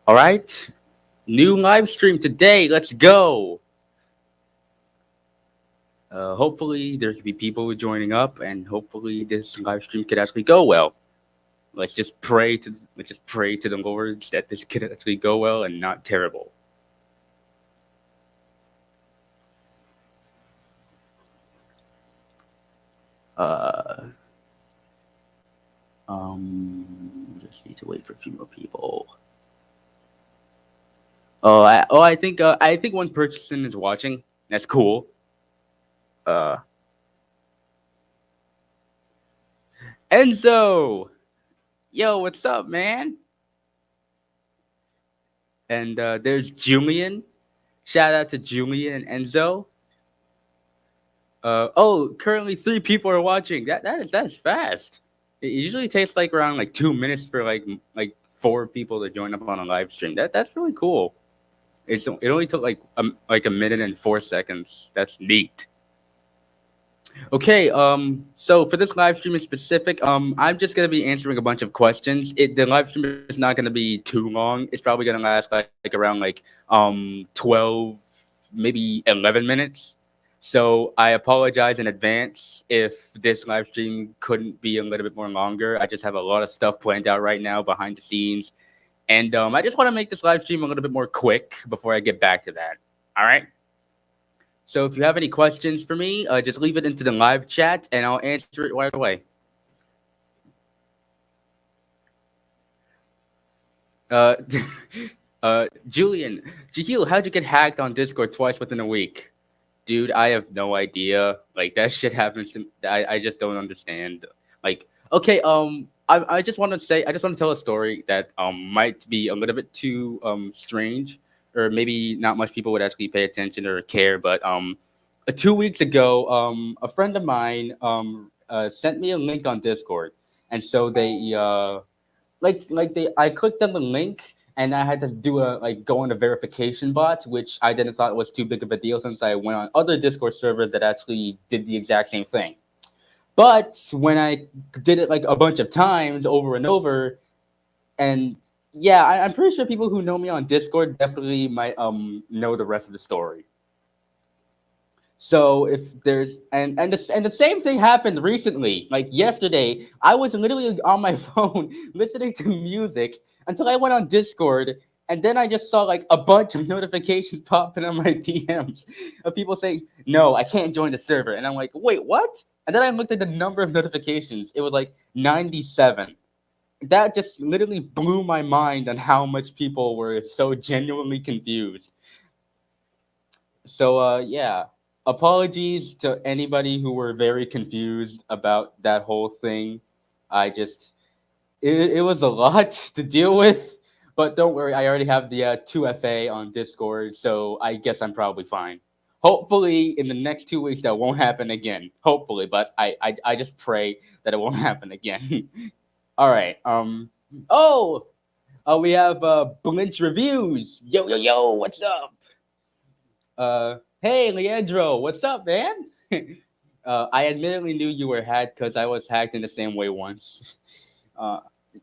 All right, new live stream today. Let's go. Hopefully, there could be people joining up, and hopefully, this live stream could actually go well. Let's just pray to the Lord that this could actually go well and not terrible. Uh, just need to wait for a few more people. I think one person is watching. That's cool. Uh, Enzo, yo, what's up, man? And there's Julian. Shout out to Julian and Enzo. Currently three people are watching. That's fast. It usually takes like around like 2 minutes for like four people to join up on a live stream. That's really cool. It only took like a minute and 4 seconds. That's neat. Okay, so for this live stream in specific, I'm just gonna be answering a bunch of questions. The live stream is not gonna be too long. It's probably gonna last like around 12, maybe 11 minutes. So I apologize in advance if this live stream couldn't be a little bit more longer. I just have a lot of stuff planned out right now behind the scenes, and I just want to make this live stream a little bit more quick before I get back to that. All right. So if you have any questions for me, just leave it into the live chat and I'll answer it right away. Uh, Julian, Jaheal, how'd you get hacked on Discord twice within a week? Dude, I have no idea. Like that shit happens to I just don't understand. Like, okay, I just want to tell a story that might be a little bit too strange, or maybe not much people would actually pay attention or care, but 2 weeks ago, a friend of mine sent me a link on Discord, and so they I clicked on the link and I had to do a like go on a verification bot, which I didn't thought was too big of a deal since I went on other Discord servers that actually did the exact same thing. But when I did it like a bunch of times over and over, and yeah, I'm pretty sure people who know me on Discord definitely might know the rest of the story. So if there's and the same thing happened recently, like yesterday. I was literally on my phone listening to music until I went on Discord, and then I just saw like a bunch of notifications popping on my DMs of people saying, "No, I can't join the server," and I'm like, "Wait, what?" And then I looked at the number of notifications. It was like 97. That just literally blew my mind on how much people were so genuinely confused. So yeah, apologies to anybody who were very confused about that whole thing. I just it was a lot to deal with, but don't worry, I already have the 2FA on Discord, so I guess I'm probably fine. Hopefully, in the next 2 weeks, that won't happen again. Hopefully, but I just pray that it won't happen again. All right. Oh, we have Blinch reviews. Yo yo yo, what's up? Hey, Leandro, what's up, man? I admittedly knew you were hacked because I was hacked in the same way once. Uh,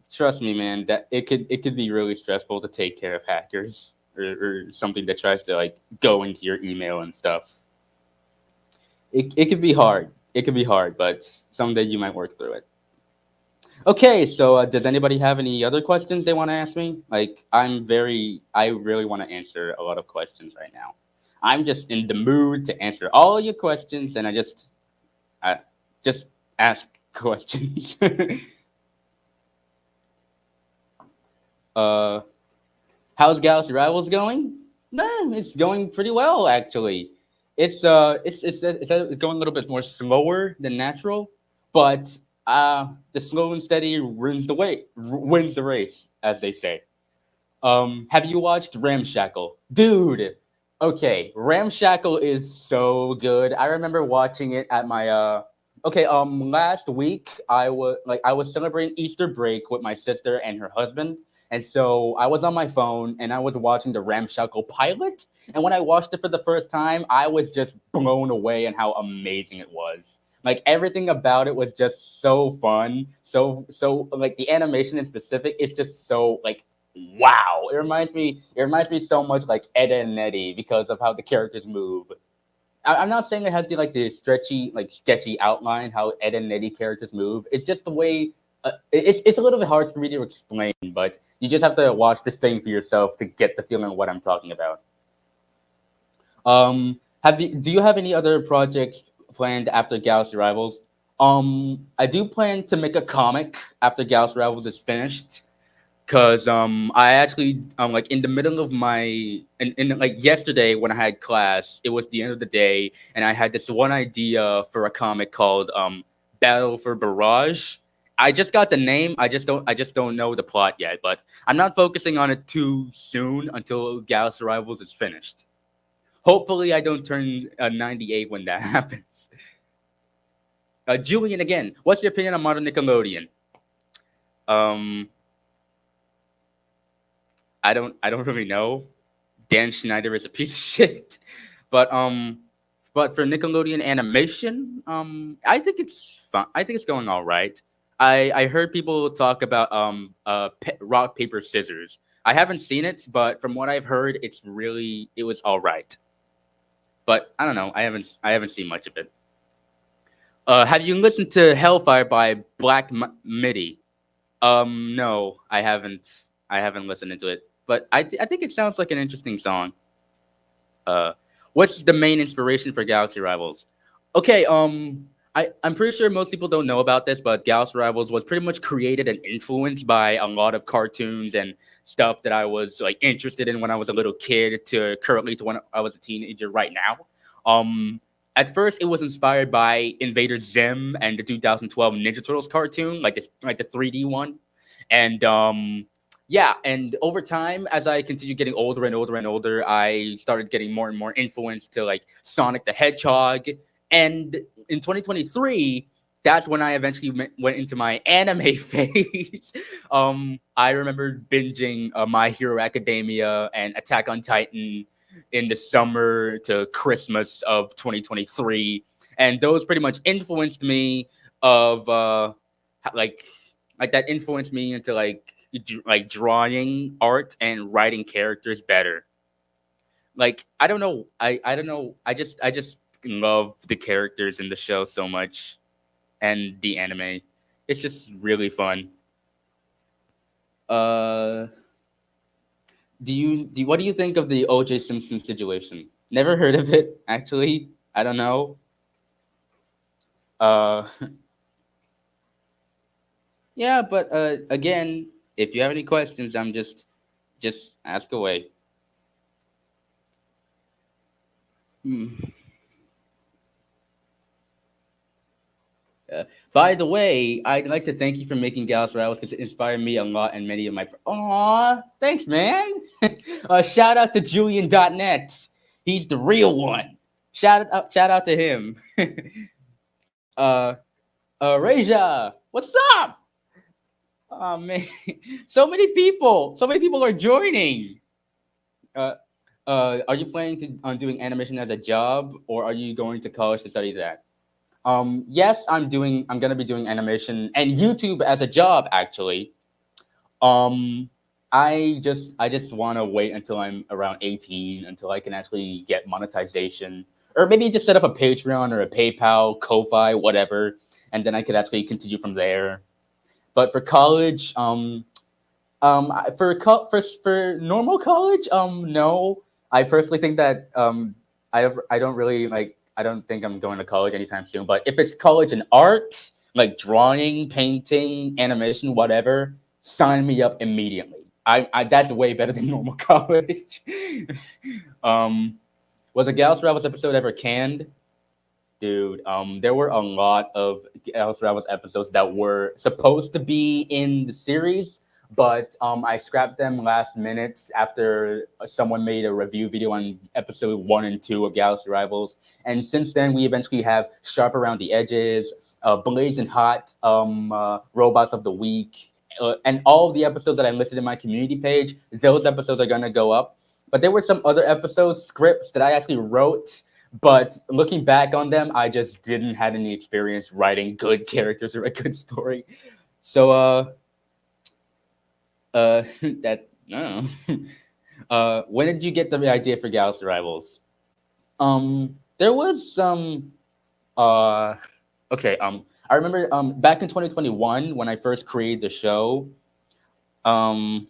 Trust me, man, that it could be really stressful to take care of hackers or something that tries to like go into your email and stuff. It could be hard. It could be hard, but someday you might work through it. Okay, so does anybody have any other questions they want to ask me? Like, I really want to answer a lot of questions right now. I'm just in the mood to answer all your questions, and I just ask questions. uh, how's Galaxy Rivals going? Nah, it's going pretty well actually. It's going a little bit more slower than natural, but the slow and steady wins the race, as they say. Have you watched Ramshackle, dude? Okay, Ramshackle is so good. I remember watching it at my Okay, last week I was celebrating Easter break with my sister and her husband. And so I was on my phone and I was watching the Ramshackle pilot. And when I watched it for the first time, I was just blown away and how amazing it was. Like everything about it was just so fun. So like the animation in specific is just so like Wow, it reminds me so much like Ed and Eddie because of how the characters move. I'm not saying it has the stretchy, like sketchy outline how Ed and Eddie characters move. It's just the way. It's a little bit hard for me to explain, but you just have to watch this thing for yourself to get the feeling of what I'm talking about. Do you have any other projects planned after Galaxy Rivals? I do plan to make a comic after Galaxy Rivals is finished. Cause I actually like in the middle of my in like yesterday when I had class, it was the end of the day, and I had this one idea for a comic called Battle for Barrage. I just got the name. I just don't know the plot yet, but I'm not focusing on it too soon until Galaxy Rivals is finished. Hopefully, I don't turn 98 when that happens. Julian, again, what's your opinion on modern Nickelodeon? Um, I don't really know. Dan Schneider is a piece of shit. But but for Nickelodeon animation, I think it's fun. I think it's going all right. I heard people talk about rock paper scissors. I haven't seen it, but from what I've heard, it was all right. But I don't know. I haven't seen much of it. Have you listened to Hellfire by Midi? No, I haven't. I haven't listened into it, but I think it sounds like an interesting song. Uh, what's the main inspiration for Galaxy Rivals? Okay, I'm pretty sure most people don't know about this, but Galaxy Rivals was pretty much created and influenced by a lot of cartoons and stuff that I was like interested in when I was a little kid to currently to when I was a teenager right now. At first, it was inspired by Invader Zim and the 2012 Ninja Turtles cartoon, like the 3D one, and yeah, and over time, as I continued getting older and older and older, I started getting more and more influence to like Sonic the Hedgehog. And in 2023, that's when I eventually went into my anime phase. I remember binging My Hero Academia and Attack on Titan in the summer to Christmas of 2023, and those pretty much influenced me of like that influenced me into like drawing art and writing characters better. Like I don't know. I just love the characters in the show so much and the anime. It's just really fun. Uh, what do you think of the O.J. Simpson situation? Never heard of it actually. I don't know. Uh, yeah, but again, if you have any questions, just ask away. Hmm. Uh, by the way, I'd like to thank you for making Gals Rivals because it inspired me a lot and many of my. Aw, thanks, man. Shout out to Julian.net. He's the real one. Shout out to him. uh, Raja, what's up? Oh man, so many people are joining. Uh, are you planning to on doing animation as a job, or are you going to college to study that? Yes, I'm gonna be doing animation and YouTube as a job actually. Um, I just want to wait until I'm around 18 until I can actually get monetization, or maybe just set up a Patreon or a PayPal, Ko-fi, whatever, and then I could actually continue from there. But for college, for normal college, no. I personally think that I don't really like. I don't think I'm going to college anytime soon. But if it's college in art, like drawing, painting, animation, whatever, sign me up immediately. I that's way better than normal college. um, was a Gals Ravels episode ever canned? Dude, there were a lot of Alice Ravels episodes that were supposed to be in the series, but I scrapped them last minute after someone made a review video on episode 1 and 2 of Galaxy Rivals. And since then, we eventually have Sharp Around the Edges, Blazing Hot, Robots of the Week, and all of the episodes that I listed in my community page. Those episodes are gonna go up. But there were some other episodes, scripts that I actually wrote, but looking back on them, I just didn't have any experience writing good characters or a good story. So that No. When did you get the idea for Galaxy Rivals? There was some. Uh, okay. I remember back in 2021 when I first created the show. Um,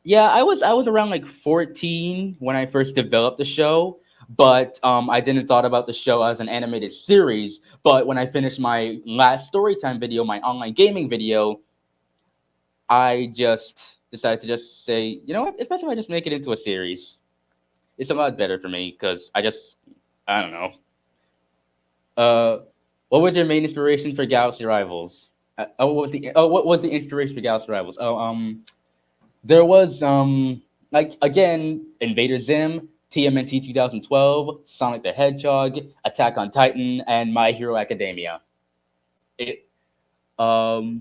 yeah, I was around like 14 when I first developed the show, but I didn't thought about the show as an animated series. But when I finished my last storytime video, my online gaming video, I just decided to just say, you know what, especially if I just make it into a series, it's a lot better for me because I don't know. Uh, what was your main inspiration for Galaxy Rivals? What was the inspiration for Galaxy Rivals? There was like again Invader Zim, TMNT 2012, Sonic the Hedgehog, Attack on Titan, and My Hero Academia. It also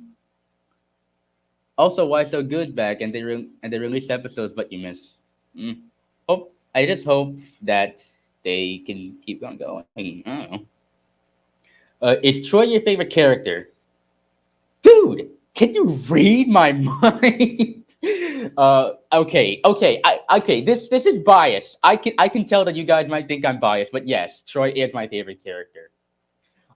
Why So Good's back and they released episodes, but you miss. Mm. I just hope that they can keep on going. I don't know. Is Troy your favorite character? Dude, can you read my mind? Okay. This is biased. I can tell that you guys might think I'm biased, but yes, Troy is my favorite character.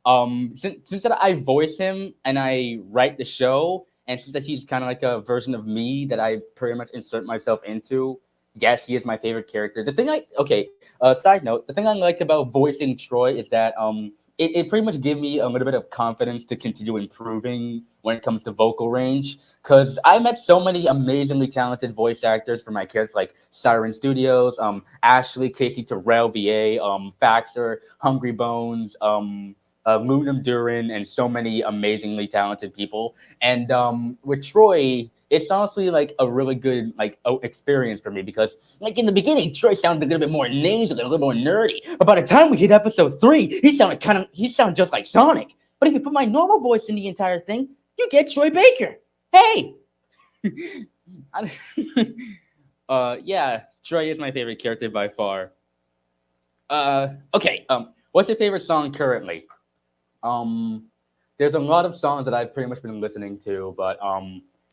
Since that I voice him and I write the show, and since that he's kind of like a version of me that I pretty much insert myself into, yes, he is my favorite character. Side note, the thing I liked about voicing Troy is that it pretty much gave me a little bit of confidence to continue improving when it comes to vocal range. Because I met so many amazingly talented voice actors for my characters, like Siren Studios, Ashley, Casey Terrell, VA, Faxer, Hungry Bones, Lunam Durin, and so many amazingly talented people. And with Troy, it's honestly like a really good experience for me because like in the beginning, Troy sounded a little bit more nasal, a little more nerdy. But by the time we hit episode 3, he sounded just like Sonic. But if you put my normal voice in the entire thing, you get Troy Baker. Hey. Yeah, Troy is my favorite character by far. Okay. What's your favorite song currently? Um, there's a lot of songs that I've pretty much been listening to, but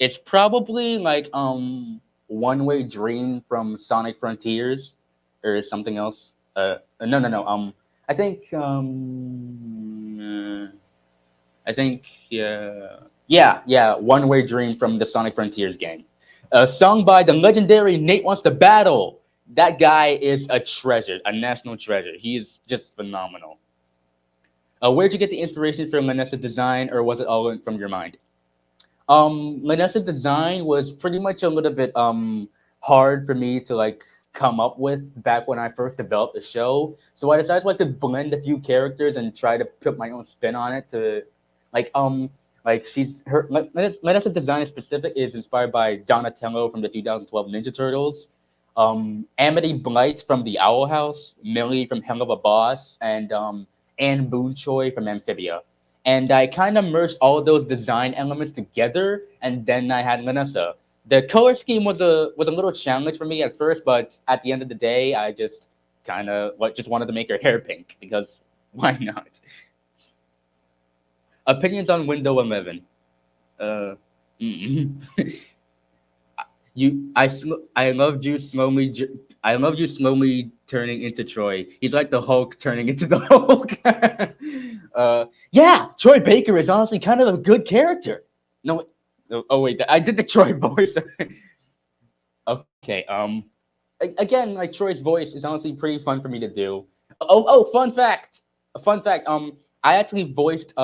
it's probably like One Way Dream from Sonic Frontiers or something else. No. I think I think yeah, One Way Dream from the Sonic Frontiers game. Sung by the legendary Nate Wants to Battle. That guy is a treasure, a national treasure. He is just phenomenal. Where'd you get the inspiration for Vanessa's design, or was it all from your mind? Vanessa's design was pretty much a little bit hard for me to like come up with back when I first developed the show. So I decided to like blend a few characters and try to put my own spin on it to like Vanessa's design in specific is inspired by Donatello from the 2012 Ninja Turtles, Amity Blight from the Owl House, Millie from Hell of a Boss, and Anne Boonchoy from Amphibia. And I kind of merged all of those design elements together, and then I had Vanessa. The color scheme was a little challenge for me at first, but at the end of the day, I just kind of just wanted to make her hair pink because why not? Opinions on Window 11. Uh, mm. I loved you slowly. I love you slowly turning into Troy. He's like the Hulk turning into the Hulk. Yeah, Troy Baker is honestly kind of a good character. No, oh wait, I did the Troy voice. Okay. Again, like Troy's voice is honestly pretty fun for me to do. Oh, fun fact. A fun fact. I actually voiced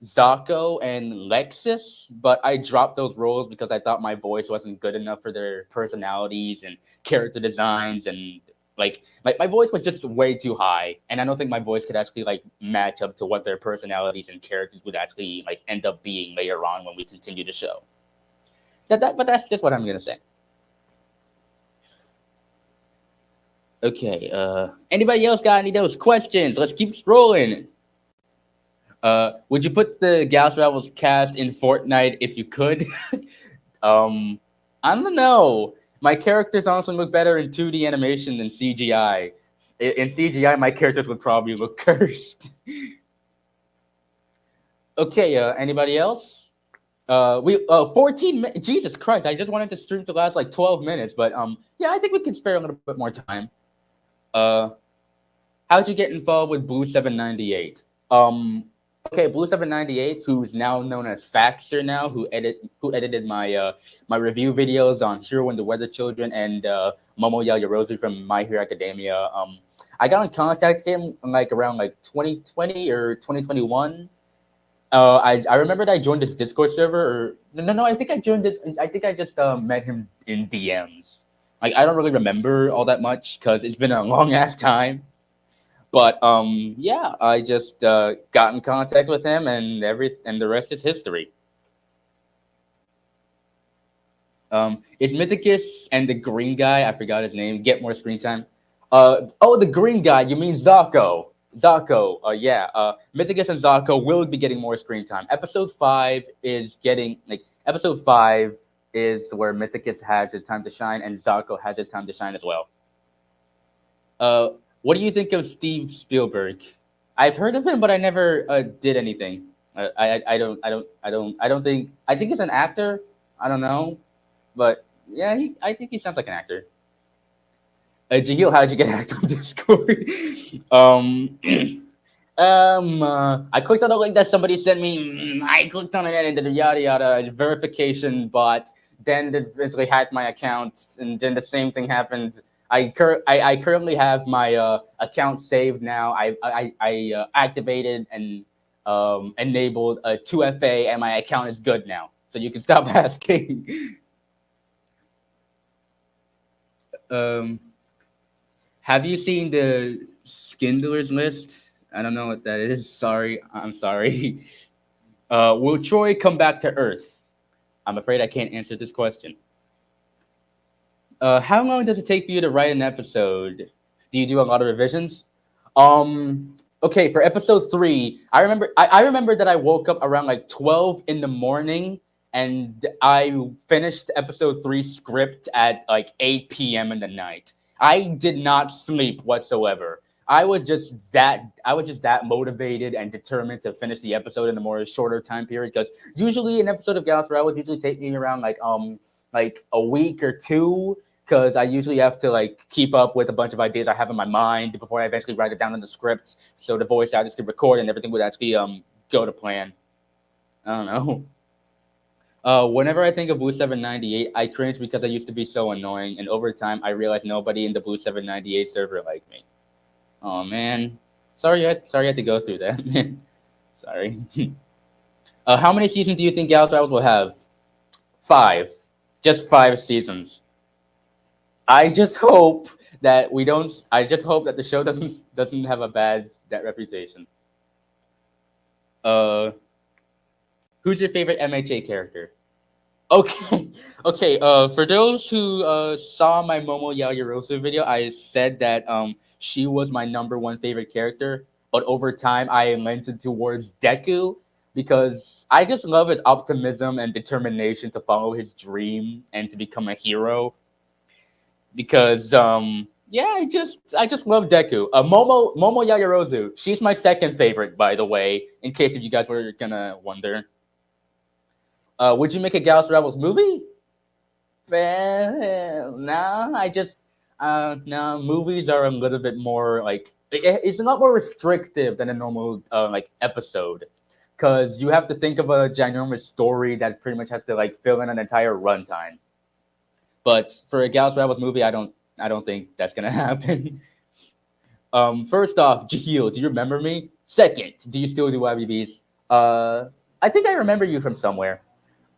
Zako and Lexus, but I dropped those roles because I thought my voice wasn't good enough for their personalities and character designs, and like my voice was just way too high, and I don't think my voice could actually like match up to what their personalities and characters would actually like end up being later on when we continue the show. But that's just what I'm gonna say. Okay. Anybody else got any of those questions? Let's keep scrolling. Would you put the Galaxy Rivals cast in Fortnite if you could? I don't know. My characters honestly look better in 2D animation than CGI. In CGI, my characters would probably look cursed. Okay. Anybody else? We 14 Jesus Christ! I just wanted to stream to last like 12 minutes, but yeah, I think we can spare a little bit more time. Uh, how'd you get involved with Blue 798? Okay, Blue 798, who's now known as Faxer now, who edited my review videos on Hero and the Weather Children and Momo Yaoyorozu from My Hero Academia. I got in contact with him like around like 2020 or 2021. I remember that I joined this Discord server. Or no, I think I joined it. I think I just met him in DMs. Like I don't really remember all that much because it's been a long ass time. But yeah, I just got in contact with him, and the rest is history. Is Mythicus and the green guy, I forgot his name, get more screen time? Oh, the green guy, you mean Zako. Zako, yeah. Mythicus and Zako will be getting more screen time. Episode 5 is where Mythicus has his time to shine, and Zako has his time to shine as well. What do you think of Steve Spielberg? I've heard of him, but I never did anything. I don't think. I think he's an actor. I don't know, but yeah, I think he sounds like an actor. Jaheal, how did you get hacked on Discord? um, I clicked on a link that somebody sent me. I clicked on it and did yada yada verification bot. Then it eventually hacked my account, and then the same thing happened. I currently have my account saved now. I activated and enabled a 2FA, and my account is good now. So you can stop asking. Have you seen the Skindler's List? I don't know what that is. Sorry, I'm sorry. Will Troy come back to Earth? I'm afraid I can't answer this question. How long does it take for you to write an episode? Do you do a lot of revisions? Okay, for episode 3, I remember that I woke up around like 12 in the morning and I finished episode 3 script at like 8 p.m. in the night. I did not sleep whatsoever. I was just that motivated and determined to finish the episode in a more shorter time period, because usually an episode of Galaxy Rebels usually take me around like a week or two, because I usually have to like keep up with a bunch of ideas I have in my mind before I eventually write it down in the script, so the voice actors could record and everything would actually go to plan. I don't know. Whenever I think of Blue 798, I cringe because I used to be so annoying, and over time I realized nobody in the Blue 798 server liked me. Oh man, sorry I had to go through that. Sorry. How many seasons do you think Galaxy Rivals will have? 5, just 5 seasons. I just hope that we don't. I just hope that the show doesn't have a bad that reputation. Who's your favorite MHA character? Okay, okay. For those who saw my Momo Yaoyorozu video, I said that she was my #1 favorite character, but over time I leaned towards Deku because I just love his optimism and determination to follow his dream and to become a hero. Because yeah, I just love Deku. Momo Yaoyorozu, she's my second favorite, by the way, in case if you guys were gonna wonder. Would you make a Galaxy Rebels movie? Well, no, no. Movies are a little bit more like it's a lot more restrictive than a normal like episode, because you have to think of a ginormous story that pretty much has to like fill in an entire runtime. But for a Galaxy Rebels movie, I don't think that's gonna happen. First off, Jaheal, do you remember me? Second, do you still do YBBs? I think I remember you from somewhere.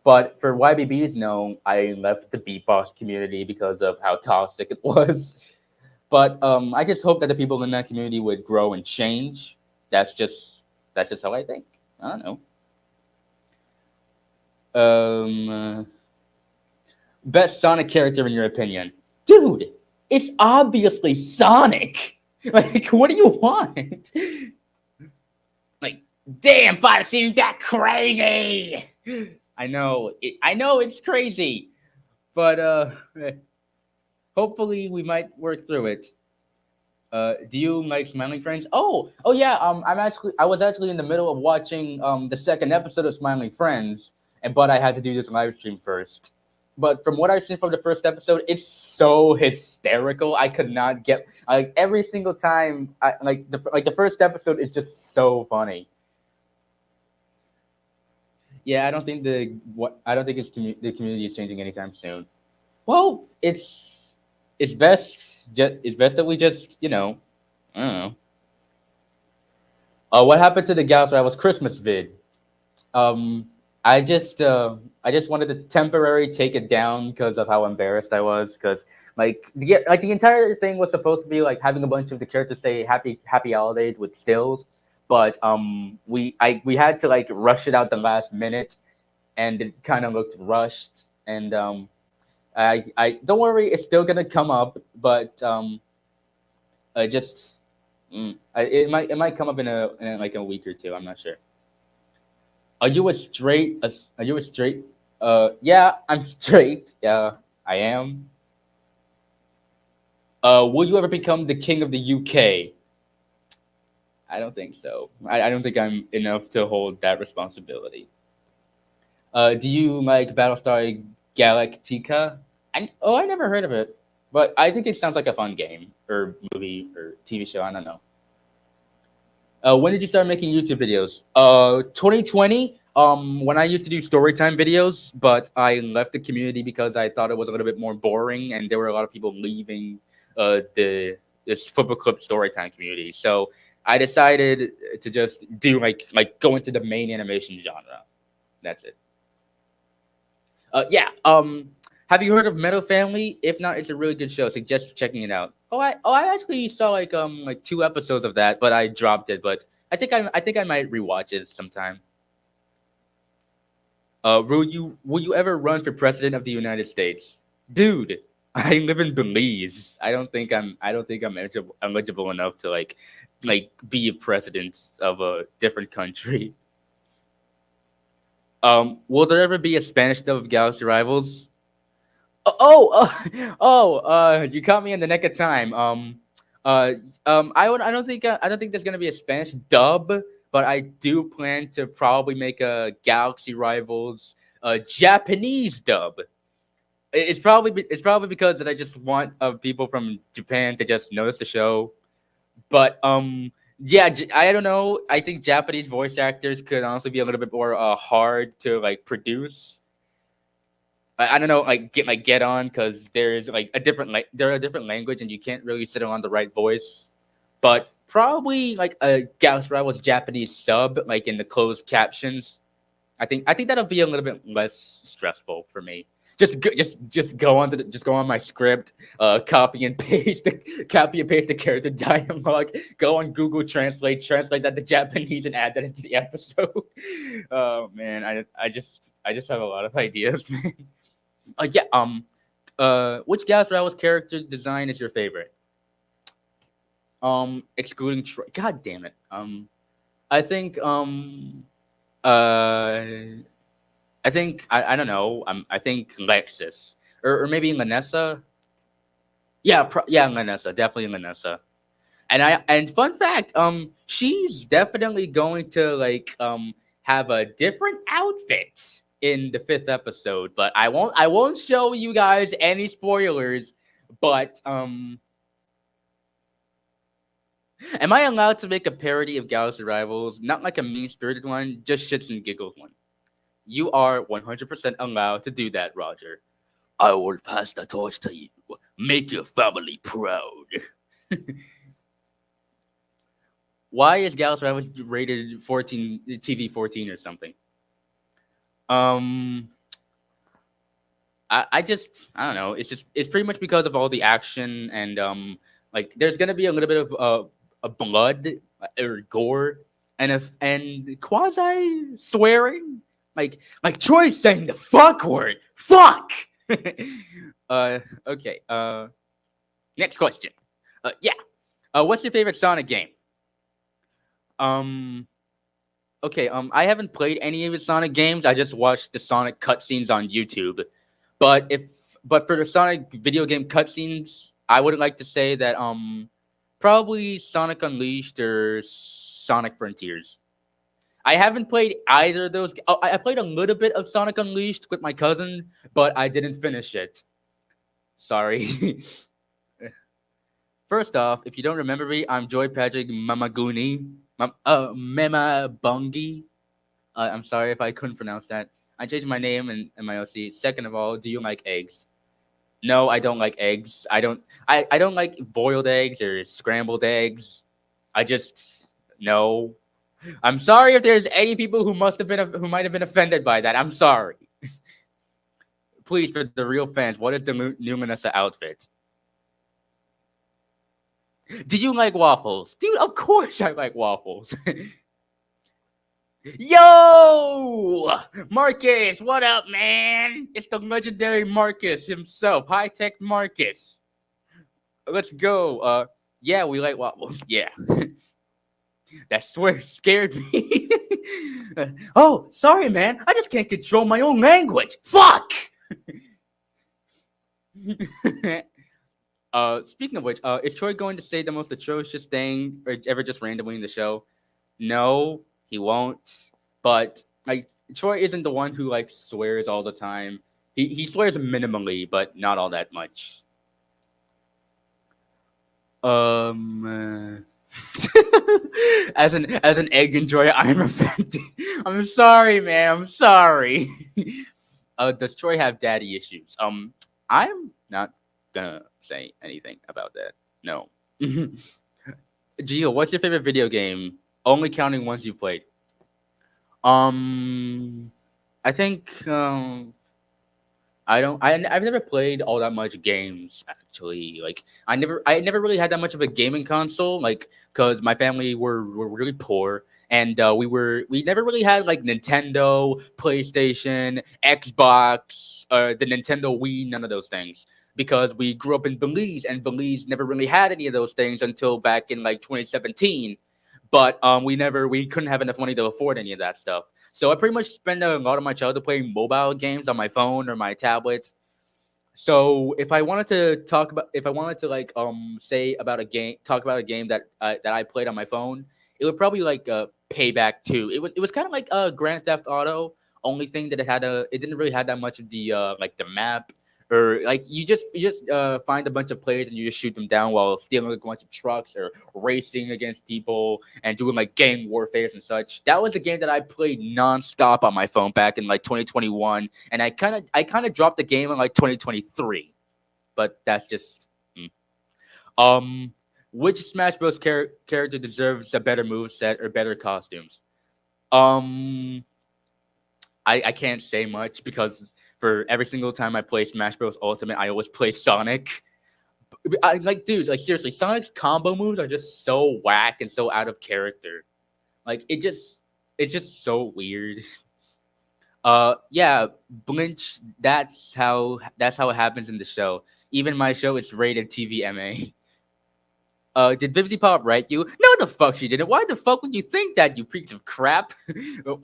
But for YBBs, no, I left the beatbox community because of how toxic it was. But I just hope that the people in that community would grow and change. That's just how I think. I don't know. Best Sonic character in your opinion? Dude, it's obviously Sonic. Like, what do you want? Like, damn, 5 seasons got crazy. I know it's crazy, but hopefully we might work through it. Do you like Smiling Friends? Oh yeah. I was actually in the middle of watching the second episode of Smiling Friends, and but I had to do this live stream first. But from what I've seen from the first episode, it's so hysterical. I could not get like every single time. The first episode is just so funny. Yeah, I don't think the community is changing anytime soon. Well, it's best that we just I don't know. What happened to the Gals Rivals Christmas vid? Um, I just wanted to temporarily take it down because of how embarrassed I was. Because the entire thing was supposed to be like having a bunch of the characters say Happy Holidays with stills, but we had to like rush it out the last minute, and it kind of looked rushed. And I don't worry, it's still gonna come up, but I just it might come up in like a week or two. I'm not sure. Are you a straight? Yeah, I'm straight. Yeah, I am. Will you ever become the king of the UK? I don't think so. I don't think I'm enough to hold that responsibility. Do you like Battlestar Galactica? I never heard of it, but I think it sounds like a fun game or movie or TV show. I don't know. When did you start making YouTube videos? 2020. When I used to do storytime videos, but I left the community because I thought it was a little bit more boring, and there were a lot of people leaving the this football club storytime community. So I decided to just do like go into the main animation genre. That's it. Yeah. Have you heard of Metal Family? If not, it's a really good show. Suggest checking it out. I actually saw like 2 episodes of that, but I dropped it. But I think I might rewatch it sometime. Will you ever run for president of the United States, dude? I live in Belize. I don't think I'm eligible enough to like be a president of a different country. Will there ever be a Spanish dub of Galaxy Rivals? You caught me in the neck of time. I don't think there's gonna be a Spanish dub, but I do plan to probably make a Galaxy Rivals Japanese dub. It's probably because that I just want people from Japan to just notice the show. But yeah, I don't know. I think Japanese voice actors could honestly be a little bit more hard to like produce. I don't know, like get on because there's like they're a different language and you can't really sit on the right voice. But probably like a Galaxy Rivals Japanese sub, like in the closed captions. I think that'll be a little bit less stressful for me. Just go on my script, copy and paste the character dialogue. Go on Google Translate that to Japanese, and add that into the episode. Oh man, I just have a lot of ideas, man. Yeah. Which Galaxy Rivals character design is your favorite? Excluding Troy. God damn it. I think uh I don't know. I think Lexus or maybe Lanessa. Yeah, yeah, Lanessa, definitely Lanessa. And fun fact, she's definitely going to have a different outfit in the 5th episode, but I won't show you guys any spoilers. But am I allowed to make a parody of Galaxy Rivals? Not like a mean spirited one, just shits and giggles one. You are 100% allowed to do that, Roger. I will pass the torch to you. Make your family proud. Why is Galaxy Rivals rated 14 TV 14 or something? Um, I don't know. It's pretty much because of all the action and like there's gonna be a little bit of a blood or gore and quasi swearing like Troy saying the fuck word. Fuck. Okay. Next question. Yeah. What's your favorite Sonic game? Um. Okay. I haven't played any of the Sonic games. I just watched the Sonic cutscenes on YouTube. But for the Sonic video game cutscenes, I would like to say that probably Sonic Unleashed or Sonic Frontiers. I haven't played either of those. Oh, I played a little bit of Sonic Unleashed with my cousin, but I didn't finish it. Sorry. First off, if you don't remember me, I'm Joy Patrick Mamaguni. Mema Bungi. I'm sorry if I couldn't pronounce that. I changed my name and my OC. Second of all, do you like eggs? No, I don't like eggs. I don't like boiled eggs or scrambled eggs. I just no. I'm sorry if there's any people who might have been offended by that. I'm sorry. Please, for the real fans, what is the Numinous outfit? Do you like waffles? Dude, of course I like waffles. Yo! Marcus, what up, man? It's the legendary Marcus himself, High Tech Marcus. Let's go. Yeah, we like waffles. Yeah. That swear scared me. Oh, sorry, man. I just can't control my own language. Fuck! Speaking of which, is Troy going to say the most atrocious thing or ever just randomly in the show? No, he won't. But like Troy isn't the one who like swears all the time. He swears minimally, but not all that much. As an egg enjoyer, I'm offended. I'm sorry, man. I'm sorry. Does Troy have daddy issues? I'm not gonna say anything about that. No. Gio, what's your favorite video game? Only counting ones you played. Um, I think I don't. I've never played all that much games actually. Like I never really had that much of a gaming console. Like because my family were really poor, and we never really had like Nintendo, PlayStation, Xbox, the Nintendo Wii, none of those things. Because we grew up in Belize, and Belize never really had any of those things until back in like 2017. But we couldn't have enough money to afford any of that stuff. So I pretty much spend a lot of my childhood playing mobile games on my phone or my tablets. So if I wanted to like say about a game, talk about a game that I played on my phone, it would probably like Payback 2. It was kind of like Grand Theft Auto. Only thing that it didn't really have that much of the like the map or like you just find a bunch of players and you just shoot them down while stealing a bunch of trucks or racing against people and doing like gang warfares and such. That was the game that I played nonstop on my phone back in like 2021, and I kind of dropped the game in like 2023. But that's just um. Which Smash Bros. Character deserves a better move set or better costumes? Um, I can't say much because for every single time I play Smash Bros. Ultimate, I always play Sonic. Like, dude, like seriously, Sonic's combo moves are just so whack and so out of character. Like, it's just so weird. Yeah, Blinch. That's how it happens in the show. Even my show is rated TVMA. Did Vivzy Pop write you? No, the fuck she didn't. Why the fuck would you think that, you piece of crap?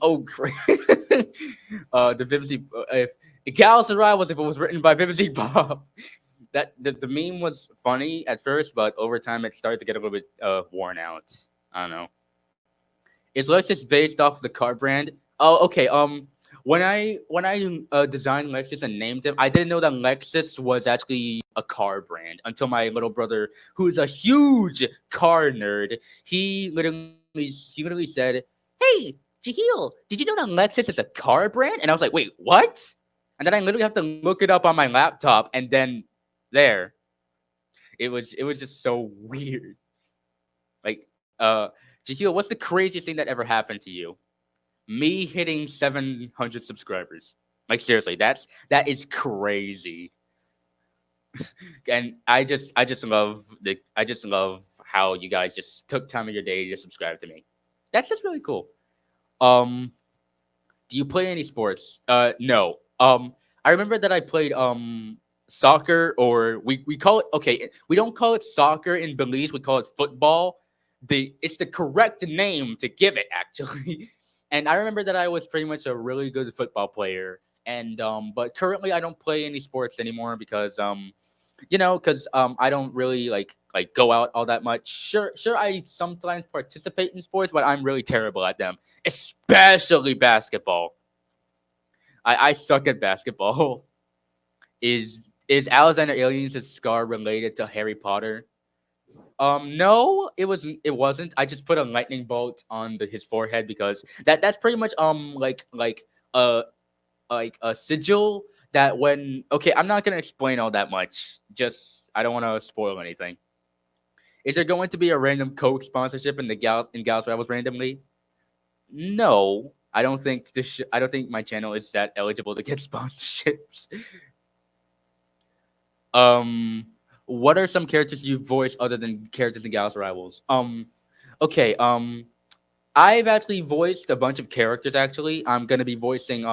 Oh, crap. The Vivzy, if Gal Sarai was if it was written by Vivzy Pop. That the meme was funny at first, but over time it started to get a little bit worn out. I don't know. Is Lexus based off the car brand? Oh, okay. When I designed Lexus and named him, I didn't know that Lexus was actually a car brand until my little brother, who is a huge car nerd, he literally said, "Hey, Jaheal, did you know that Lexus is a car brand?" And I was like, "Wait, what?" And then I literally have to look it up on my laptop, and then there, it was just so weird. Like, Jaheal, what's the craziest thing that ever happened to you? Me hitting 700 subscribers. Like seriously, that is crazy. And I just love how you guys just took time of your day to subscribe to me. That's just really cool. Um, do you play any sports? No. I remember that I played soccer, or we call it, okay. We don't call it soccer in Belize. We call it football. It's the correct name to give it actually. And I remember that I was pretty much a really good football player. And but currently I don't play any sports anymore because Because I don't really like go out all that much. Sure, I sometimes participate in sports, but I'm really terrible at them, especially basketball. I suck at basketball. Is Alexander Aliens' scar related to Harry Potter? No, it wasn't. I just put a lightning bolt on his forehead because that's pretty much uh like a sigil that when okay, I'm not gonna explain all that much. Just I don't want to spoil anything. Is there going to be a random Coke sponsorship in the Gals Rivals randomly? No, I don't think I don't think my channel is that eligible to get sponsorships. Um, what are some characters you voice other than characters in Gals Rivals? Okay. I've actually voiced a bunch of characters. Actually, I'm gonna be voicing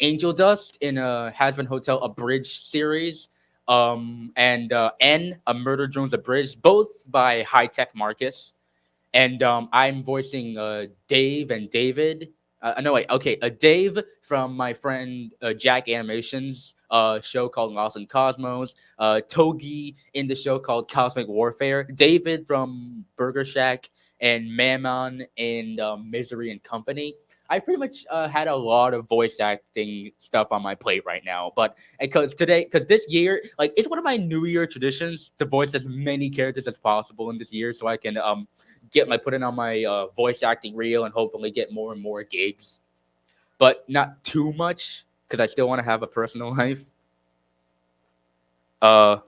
Angel Dust in a Hasbin Hotel Abridged series, and N a Murder Drones Abridged, both by High Tech Marcus, and I'm voicing Dave and David. No wait, okay, Dave from my friend Jack Animations show called Lost in Cosmos. Togi in the show called Cosmic Warfare. David from Burger Shack and Mammon in Misery and Company. I pretty much had a lot of voice acting stuff on my plate right now, but because this year, like, it's one of my New Year traditions to voice as many characters as possible in this year, so I can put it on my voice acting reel and hopefully get more and more gigs, but not too much because I still want to have a personal life. Uh,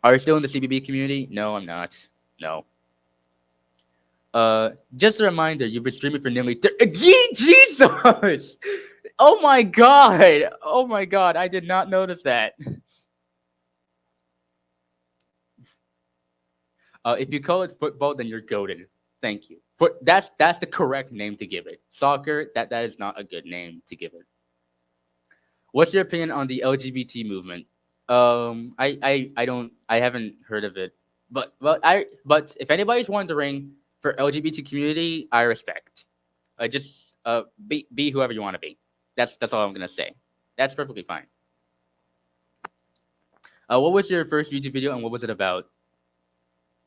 are you still in the CBB community? No, I'm not. No. Just a reminder, you've been streaming for nearly Jesus! Oh my god! Oh my god! I did not notice that. If you call it football, then you're goaded. Thank you. That's the correct name to give it. Soccer, that is not a good name to give it. What's your opinion on the LGBT movement? I haven't heard of it, but if anybody's wondering, for LGBT community, I respect. Just be whoever you want to be. That's all I'm gonna say. That's perfectly fine. What was your first YouTube video and what was it about?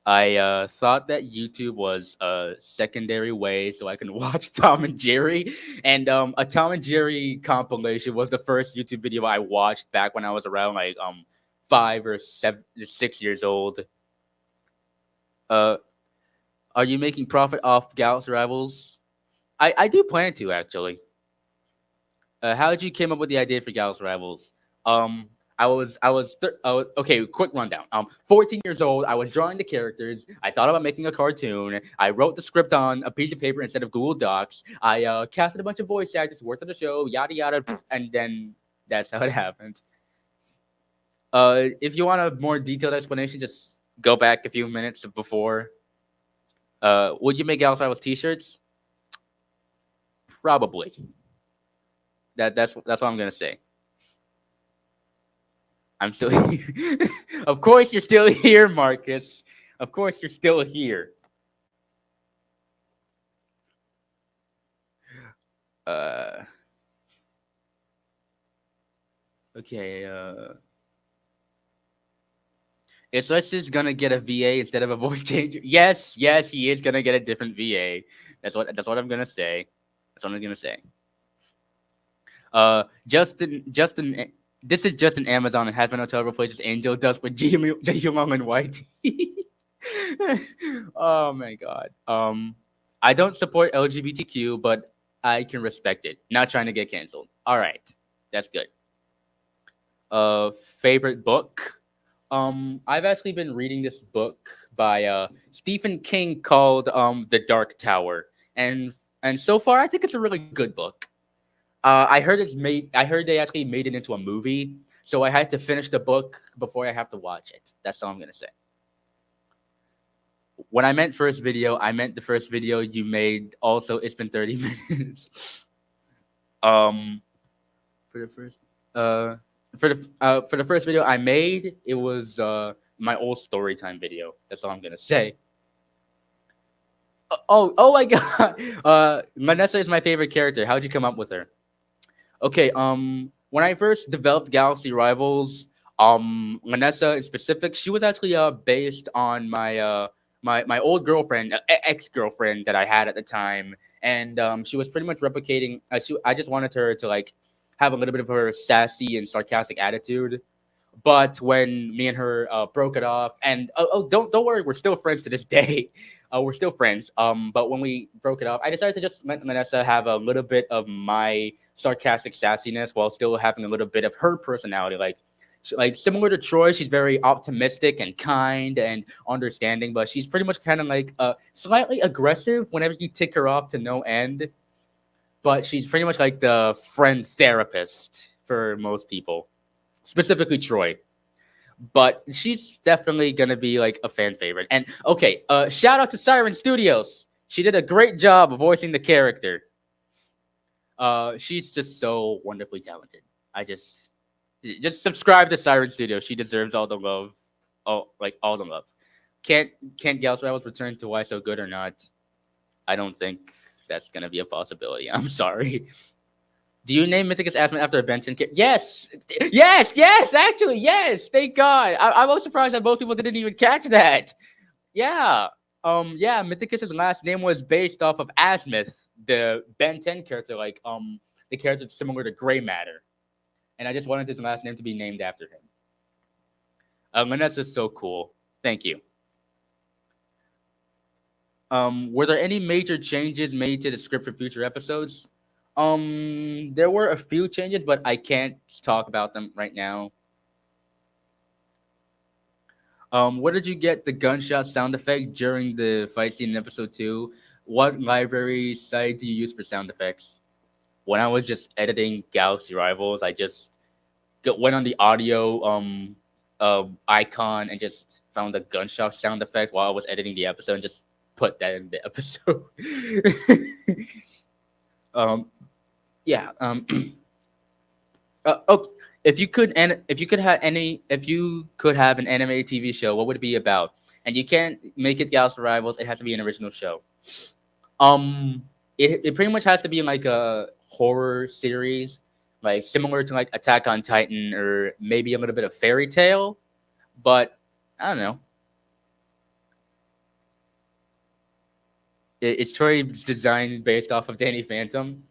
I thought that YouTube was a secondary way so I can watch Tom and Jerry, and a Tom and Jerry compilation was the first YouTube video I watched back when I was around like 5 or 6 years old. Uh, are you making profit off Galaxy Rivals? I do plan to actually. How did you came up with the idea for Galaxy Rivals? Um, okay. Quick rundown. 14 years old. I was drawing the characters. I thought about making a cartoon. I wrote the script on a piece of paper instead of Google Docs. I casted a bunch of voice actors, worked on the show, yada yada, and then that's how it happened. If you want a more detailed explanation, just go back a few minutes before. Would you make Galaxy Rivals T-shirts? Probably. That's all I'm gonna say. I'm still here. Of course, you're still here, Marcus. Of course, you're still here. Uh. Okay. Is Lester's gonna get a VA instead of a voice changer? Yes, he is gonna get a different VA. That's what I'm gonna say. That's what I'm gonna say. Justin, this is just an Amazon and Hasbin Hotel replaces Angel Dust with Jaheal and White. Oh my god. I don't support LGBTQ, but I can respect it. Not trying to get canceled. All right, that's good. Favorite book? I've actually been reading this book by Stephen King called The Dark Tower, and so far I think it's a really good book. I heard it's made. I heard they actually made it into a movie, so I had to finish the book before I have to watch it. That's all I'm gonna say. When I meant first video, I meant the first video you made. Also, it's been 30 minutes. Um, for the first, for the first video I made, it was my old story time video. That's all I'm gonna say. Oh my god. Vanessa is my favorite character. How'd you come up with her? Okay, when I first developed Galaxy Rivals, Vanessa in specific, she was actually based on my old girlfriend, ex girlfriend that I had at the time, and she was pretty much replicating. I just wanted her to like have a little bit of her sassy and sarcastic attitude. But when me and her broke it off, and don't worry, we're still friends to this day. We're still friends. But when we broke it off, I decided to just let Vanessa have a little bit of my sarcastic sassiness while still having a little bit of her personality. Like similar to Troy, she's very optimistic and kind and understanding, but she's pretty much kind of like slightly aggressive whenever you tick her off to no end. But she's pretty much like the friend therapist for most people, specifically Troy. But she's definitely gonna be like a fan favorite. And okay, shout out to Siren Studios. She did a great job of voicing the character. She's just so wonderfully talented. I just subscribe to Siren Studios. She deserves all the love. All the love. Can't Gals Rivals return to Why So Good or not? I don't think that's gonna be a possibility. I'm sorry. Do you name Mythicus Asmon after a Benson kid? Yes! Yes! Actually, yes! Thank God! I was surprised that most people didn't even catch that. Yeah. Yeah, Mythicus's last name was based off of Asmith, the Ben 10 character, the character similar to Grey Matter. And I just wanted his last name to be named after him. Vanessa's so cool. Thank you. Were there any major changes made to the script for future episodes? There were a few changes, but I can't talk about them right now. Where did you get the gunshot sound effect during the fight scene in episode 2? What library site do you use for sound effects? When I was just editing Galaxy Rivals, I just went on the audio icon and just found the gunshot sound effect while I was editing the episode and just put that in the episode. Yeah. If you could have an animated TV show, what would it be about? And you can't make it Galaxy Rivals. It has to be an original show. It pretty much has to be like a horror series, like similar to like Attack on Titan or maybe a little bit of Fairy Tale, but I don't know. It's Troy's design based off of Danny Phantom.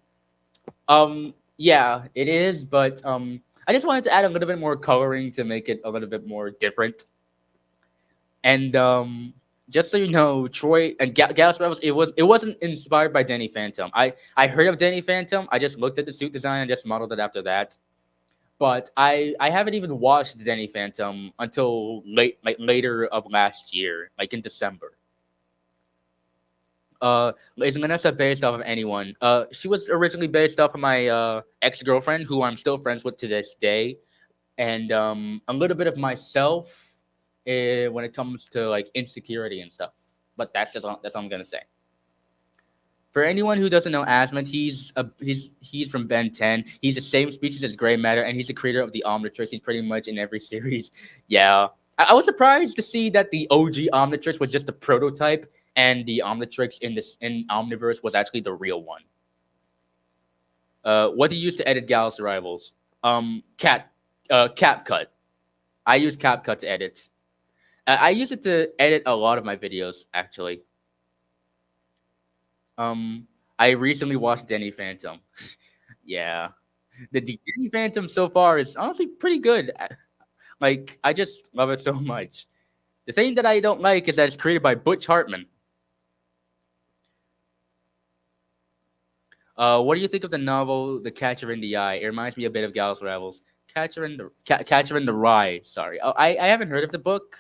Yeah, it is, but I just wanted to add a little bit more coloring to make it a little bit more different. And just so you know, Troy and Galaxy Rebels, it wasn't inspired by Danny Phantom. I heard of Danny Phantom. I just looked at the suit design and just modeled it after that. But I haven't even watched Danny Phantom until later of last year, like in December. Is Vanessa based off of anyone? She was originally based off of my ex-girlfriend, who I'm still friends with to this day, and a little bit of myself when it comes to like insecurity and stuff. But that's all I'm gonna say. For anyone who doesn't know Asmund, he's from Ben 10. He's the same species as Grey Matter, and he's the creator of the Omnitrix. He's pretty much in every series. Yeah, I was surprised to see that the OG Omnitrix was just a prototype, and the Omnitrix in Omniverse was actually the real one. What do you use to edit Galaxy Rivals? CapCut. I use CapCut to edit. I use it to edit a lot of my videos, actually. I recently watched Danny Phantom. Yeah, the Danny Phantom so far is honestly pretty good. Like, I just love it so much. The thing that I don't like is that it's created by Butch Hartman. What do you think of the novel The Catcher in the Eye? It reminds me a bit of Galaxy Rivals. Catcher in the Rye. Sorry, I haven't heard of the book.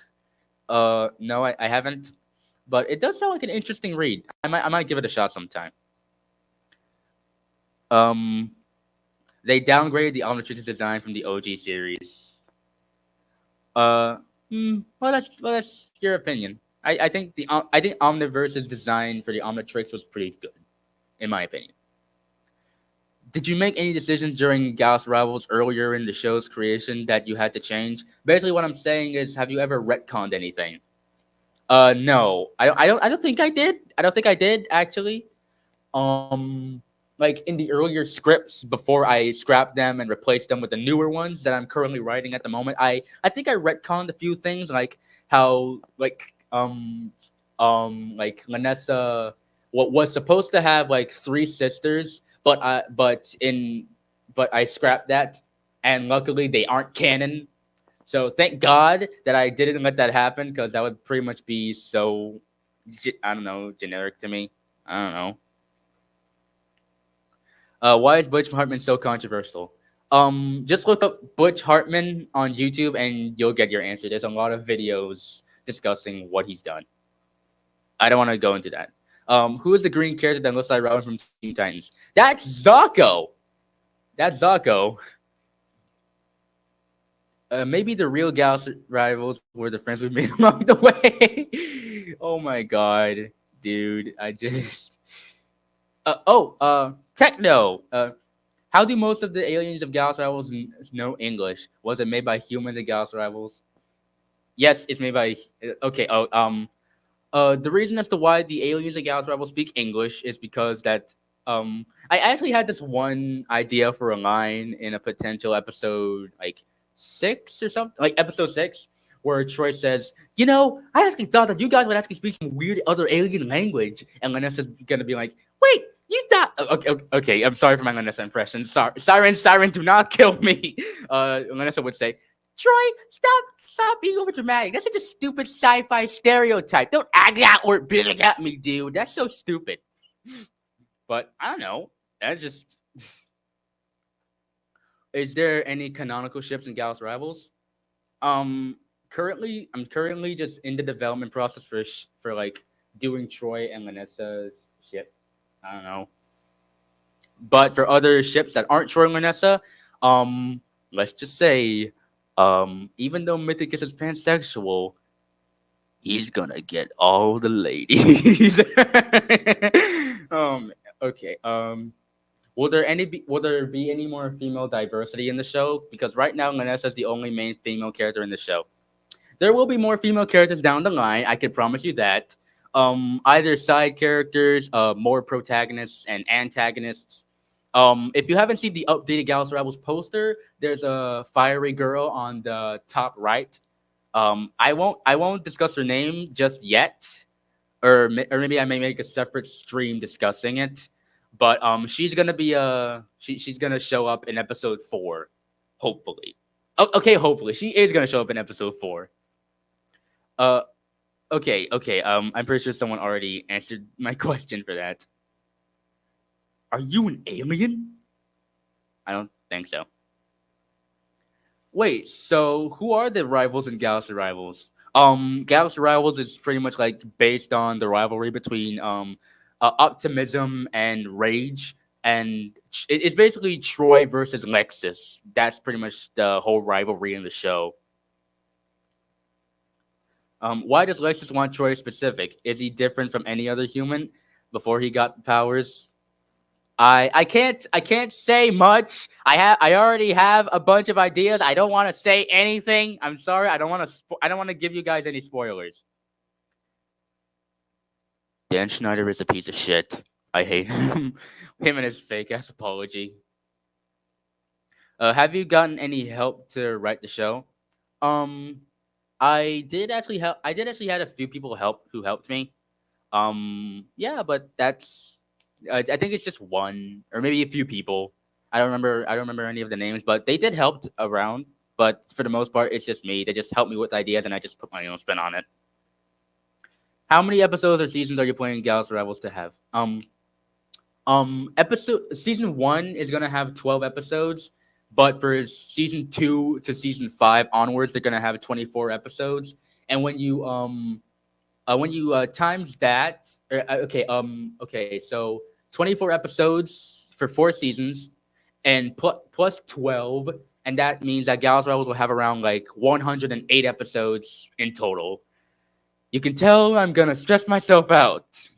No, I haven't. But it does sound like an interesting read. I might give it a shot sometime. They downgraded the Omnitrix's design from the OG series. Well, that's your opinion. I think Omniverse's design for the Omnitrix was pretty good, in my opinion. Did you make any decisions during Galaxy Rivals earlier in the show's creation that you had to change? Basically, what I'm saying is, have you ever retconned anything? No, I don't think I did. I don't think I did actually. like in the earlier scripts before I scrapped them and replaced them with the newer ones that I'm currently writing at the moment. I think I retconned a few things, like how like Lanessa what was supposed to have like three sisters, but I scrapped that, and luckily they aren't canon. So thank God that I didn't let that happen, because that would pretty much be so I don't know, generic to me. I don't know. Why is Butch Hartman so controversial? Just look up Butch Hartman on YouTube and you'll get your answer. There's a lot of videos discussing what he's done. I don't want to go into that. Who is the green character that looks like Robin from Teen Titans? That's Zocco. That's Zocco. Maybe the real Gals rivals were the friends we made along the way. Oh my god, dude! I just. Techno. How do most of the aliens of Galaxy Rivals know English? Was it made by humans at Galaxy Rivals? Yes, it's made by. Okay. The reason as to why the aliens at Galaxy Rivals speak English is because that. I actually had this one idea for a line in a potential episode, like 6 or something, like episode 6, where Troy says, I actually thought that you guys would actually speak some weird other alien language, and Lanessa's gonna be like, wait. You thought okay. I'm sorry for my Lanessa impression. Sorry, Siren, do not kill me. Lanessa would say, Troy, stop being over dramatic. That's such a stupid sci-fi stereotype. Don't act out or big at me, dude. That's so stupid. But I don't know. That just is there any canonical ships in Galaxy Rivals? Currently, I'm currently just in the development process for like doing Troy and Lanessa's ship. I don't know. But for other ships that aren't Troy and Lanessa, let's just say, even though Mythicus is pansexual, he's gonna get all the ladies. Okay. Will there be any more female diversity in the show? Because right now Lanessa is the only main female character in the show. There will be more female characters down the line. I can promise you that. Either side characters, more protagonists and antagonists. If you haven't seen the updated Galaxy Rivals poster, there's a fiery girl on the top right. I won't discuss her name just yet, or maybe I may make a separate stream discussing it. But she's gonna be she's gonna show up in episode 4, hopefully. Okay, hopefully she is gonna show up in episode 4. Uh, Okay. I'm pretty sure someone already answered my question for that. Are you an alien? I don't think so. Wait, so who are the rivals in Galaxy Rivals? Galaxy Rivals is pretty much like based on the rivalry between Optimism and Rage, and it's basically Troy versus Lexus. That's pretty much the whole rivalry in the show. Why does Lexus want Troy specific? Is he different from any other human before he got powers? I can't say much. I already have a bunch of ideas. I don't want to say anything. I'm sorry. I don't want to give you guys any spoilers. Dan Schneider is a piece of shit. I hate him. Him and his fake ass apology. Have you gotten any help to write the show? I did actually help. I did actually had a few people who helped me. Yeah, but that's. I think it's just one or maybe a few people. I don't remember. I don't remember any of the names, but they did help around. But for the most part, it's just me. They just helped me with ideas, and I just put my own spin on it. How many episodes or seasons are you planning Galaxy Rivals to have? Season 1 is gonna have 12 episodes. But for season 2 to season 5 onwards, they're gonna have 24 episodes. And when you times that, okay, so 24 episodes for 4 seasons, and plus 12, and that means that Galaxy Rivals will have around like 108 episodes in total. You can tell I'm gonna stress myself out.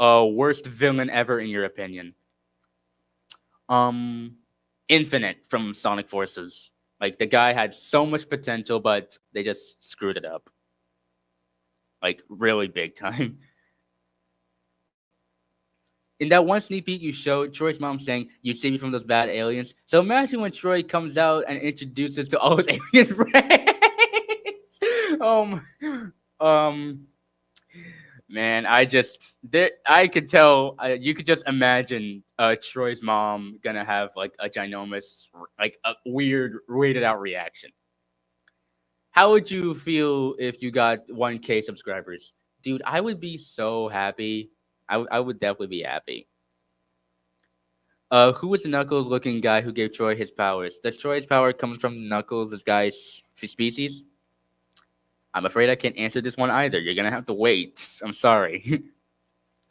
Worst villain ever in your opinion? Infinite from Sonic Forces. Like the guy had so much potential, but they just screwed it up. Like really big time. in that one sneak peek you showed, Troy's mom saying, "You save me from those bad aliens." So imagine when Troy comes out and introduces to all his alien friends. um, um, Man, I could tell. You could just imagine Troy's mom gonna have like a ginormous, like a weird, weirded out reaction. How would you feel if you got 1K subscribers? Dude, I would be so happy. I would definitely be happy. Who was the Knuckles looking guy who gave Troy his powers? Does Troy's power come from Knuckles, this guy's species? I'm afraid I can't answer this one either. You're gonna have to wait. I'm sorry.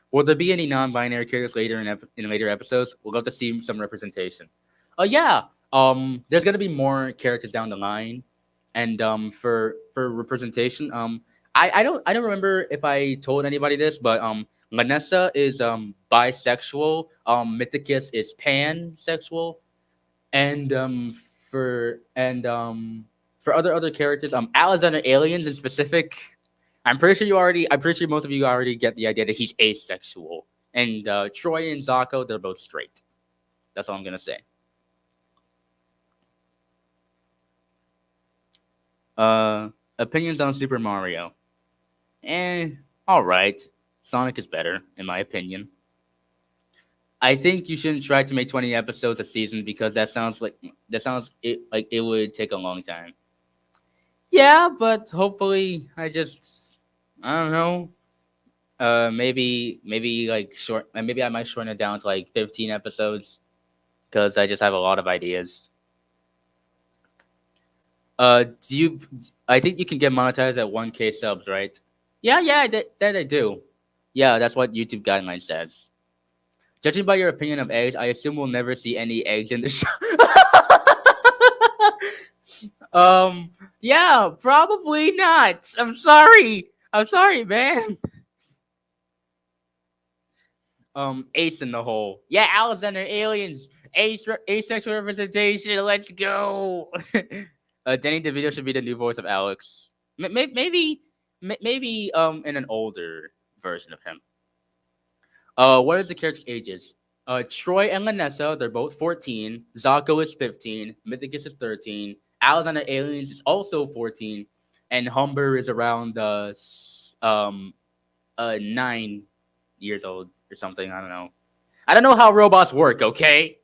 Will there be any non-binary characters later in later episodes? We'll love to see some representation. Oh yeah. There's gonna be more characters down the line, and for representation, I don't remember if I told anybody this, but Vanessa is bisexual. Mythicus is pansexual, and for other characters, Alexander Aliens in specific, I'm pretty sure most of you already get the idea that he's asexual. And Troy and Zako, they're both straight. That's all I'm gonna say. Opinions on Super Mario. All right. Sonic is better, in my opinion. I think you shouldn't try to make 20 episodes a season because like it would take a long time. Yeah, but hopefully I don't know. Maybe like maybe I might shorten it down to like 15 episodes because I just have a lot of ideas. Do you? I think you can get monetized at 1K subs, right? Yeah, that I do. Yeah, that's what YouTube guideline says. Judging by your opinion of eggs, I assume we'll never see any eggs in the show. Yeah, probably not. I'm sorry. I'm sorry, man. Ace in the hole. Yeah, Alexander Aliens. Asexual representation. Let's go. Danny DeVito should be the new voice of Alex. Maybe in an older version of him. What is the character's ages? Troy and Lanessa, they're both 14. Zako is 15. Mythicus is 13. Alexander Aliens is also 14. And Humber is around 9 years old or something. I don't know. I don't know how robots work, okay?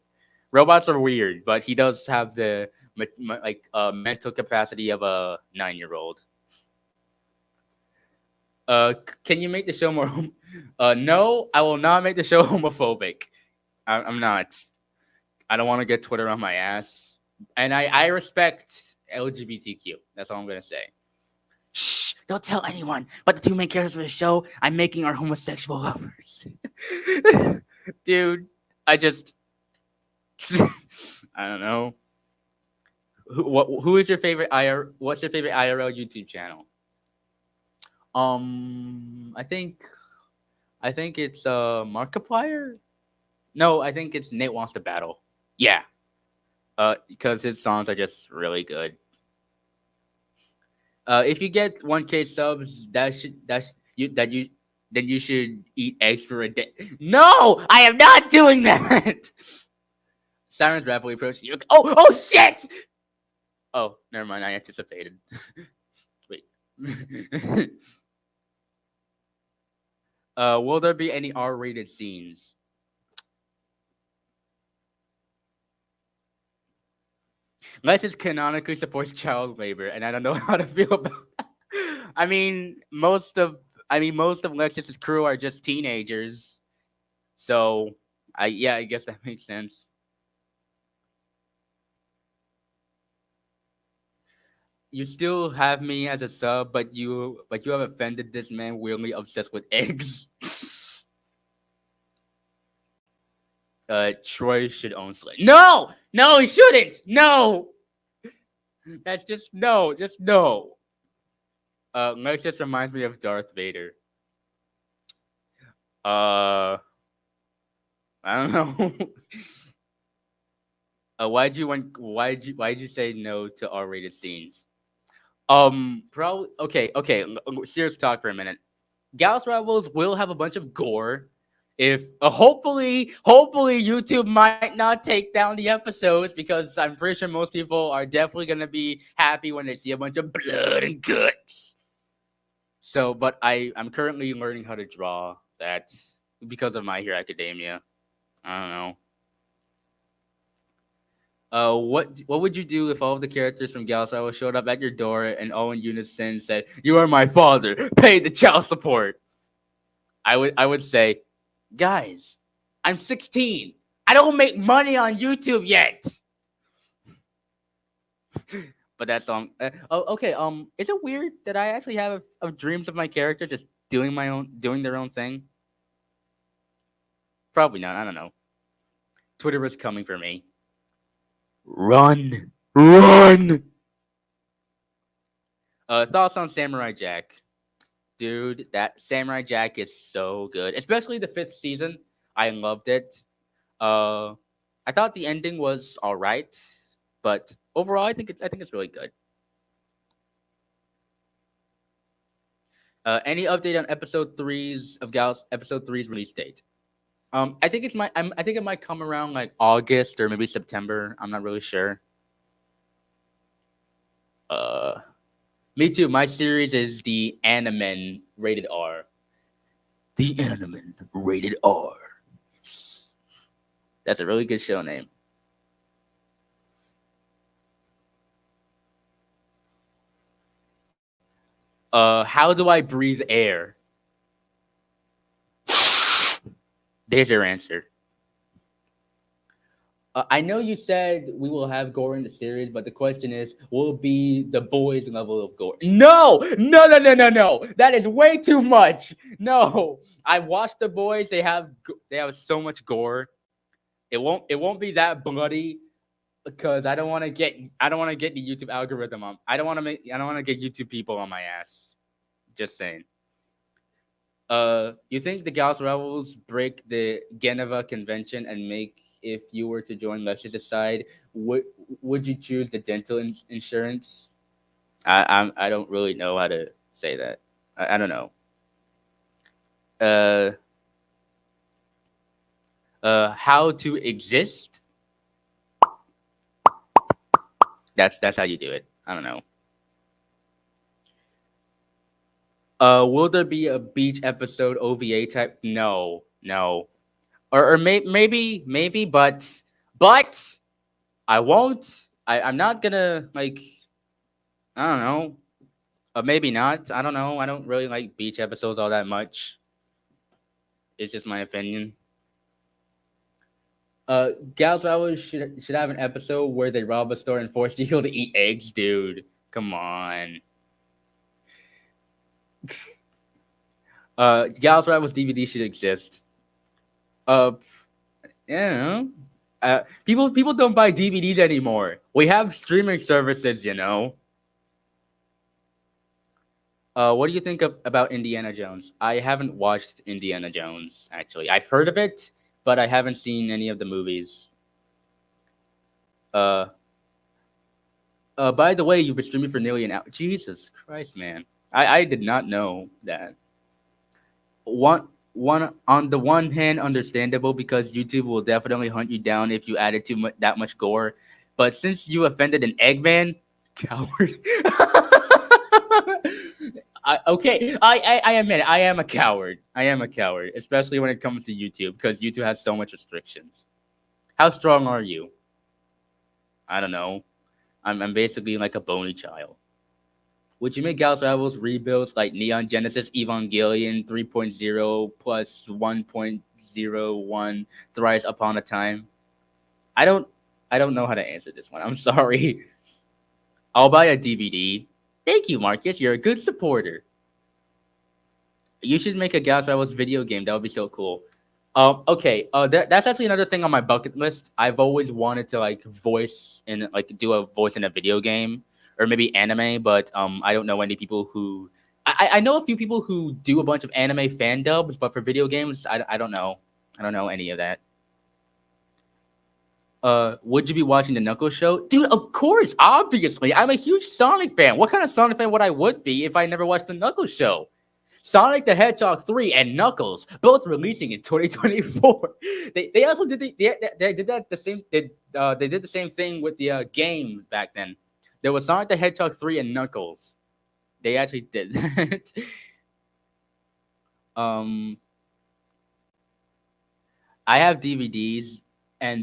Robots are weird, but he does have the mental capacity of a 9-year-old. Can you make the show more? No, I will not make the show homophobic. I'm not. I don't want to get Twitter on my ass, and I respect LGBTQ. That's all I'm gonna say. Shh! Don't tell anyone. But the two main characters of the show I'm making are homosexual lovers. Dude, I just I don't know. Who is your favorite What's your favorite IRL YouTube channel? I think it's Markiplier. No, I think it's Nate Wants to Battle. Yeah, because his songs are just really good. If you get 1K subs, then you should eat eggs for a day. No, I am not doing that. Sirens rapidly approaching you. Oh shit! Oh, never mind. I anticipated. Wait. Will there be any R-rated scenes? Lexus canonically supports child labor, and I don't know how to feel about that. I mean, most of Lexus's crew are just teenagers, so I guess that makes sense. You still have me as a sub, but you have offended this man weirdly obsessed with eggs. Troy should own Slay. No, he shouldn't. No, that's just no, just no. Lex just reminds me of Darth Vader. I don't know. Why'd you say no to R-rated scenes? Probably okay. Serious talk for a minute. Gallus Rebels will have a bunch of gore, If hopefully YouTube might not take down the episodes because I'm pretty sure most people are definitely gonna be happy when they see a bunch of blood and guts. So, but I'm currently learning how to draw. That's because of My Hero Academia. I don't know. What would you do if all of the characters from Galsao showed up at your door and all in unison said, "You are my father. Pay the child support." I would say, guys, I'm 16. I don't make money on YouTube yet. But that's okay. Is it weird that I actually have dreams of my character just doing their own thing? Probably not. I don't know. Twitter was coming for me. Run, run. Thoughts on Samurai Jack? Dude, that Samurai Jack is so good, especially the 5th season. I loved it. Uh, I thought the ending was all right, but overall, I think it's really good. Any update on episode three's release date? I think it might come around like August or maybe September. I'm not really sure. Uh, Me too. My series is the Animen rated R. The Animen rated R. That's a really good show name. How do I breathe air? There's your answer. I know you said we will have gore in the series, but the question is, will it be the boys' level of gore? No, no, no, no, no, no. That is way too much. No, I watched the boys. They have so much gore. It won't be that bloody because I don't want to get the YouTube algorithm on. I don't want to get YouTube people on my ass. Just saying. You think the Gauss Rebels break the Geneva Convention and make if you were to join Lester's side, would you choose the dental insurance? I don't really know how to say that. I don't know. Uh, how to exist? That's how you do it. I don't know. Will there be a beach episode OVA type? No, no. Or maybe, but I won't. I'm not gonna like. I don't know. Maybe not. I don't know. I don't really like beach episodes all that much. It's just my opinion. Gals Hours should have an episode where they rob a store and force Jaheal to eat eggs, dude. Come on. Gals Rivals DVD should exist. Uh, yeah. People don't buy DVDs anymore. We have streaming services, you know. What do you think about Indiana Jones? I haven't watched Indiana Jones actually. I've heard of it, but I haven't seen any of the movies. Uh, by the way, you've been streaming for nearly an hour. Jesus Christ, man! I did not know that. One on the one hand, understandable because YouTube will definitely hunt you down if you added that much gore. But since you offended an Eggman, coward. I admit it. I am a coward. I am a coward, especially when it comes to YouTube because YouTube has so much restrictions. How strong are you? I don't know. I'm basically like a bony child. Would you make Galaxy Rivals rebuilds like Neon Genesis Evangelion 3.0 plus 1.01 Thrice Upon a Time? I don't know how to answer this one. I'm sorry. I'll buy a DVD. Thank you, Marcus. You're a good supporter. You should make a Galaxy Rivals video game. That would be so cool. Okay. That's actually another thing on my bucket list. I've always wanted to like do a voice in a video game or maybe anime, but I don't know any people who. I know a few people who do a bunch of anime fan dubs, but for video games, I don't know. I don't know any of that. Would you be watching the Knuckles show? Dude, of course, obviously. I'm a huge Sonic fan. What kind of Sonic fan would be if I never watched the Knuckles show? Sonic the Hedgehog 3 and Knuckles, both releasing in 2024. They also did they did that the same they did the same thing with the game back then. There was Sonic the Hedgehog 3 and Knuckles. They actually did that. um, I have DVDs,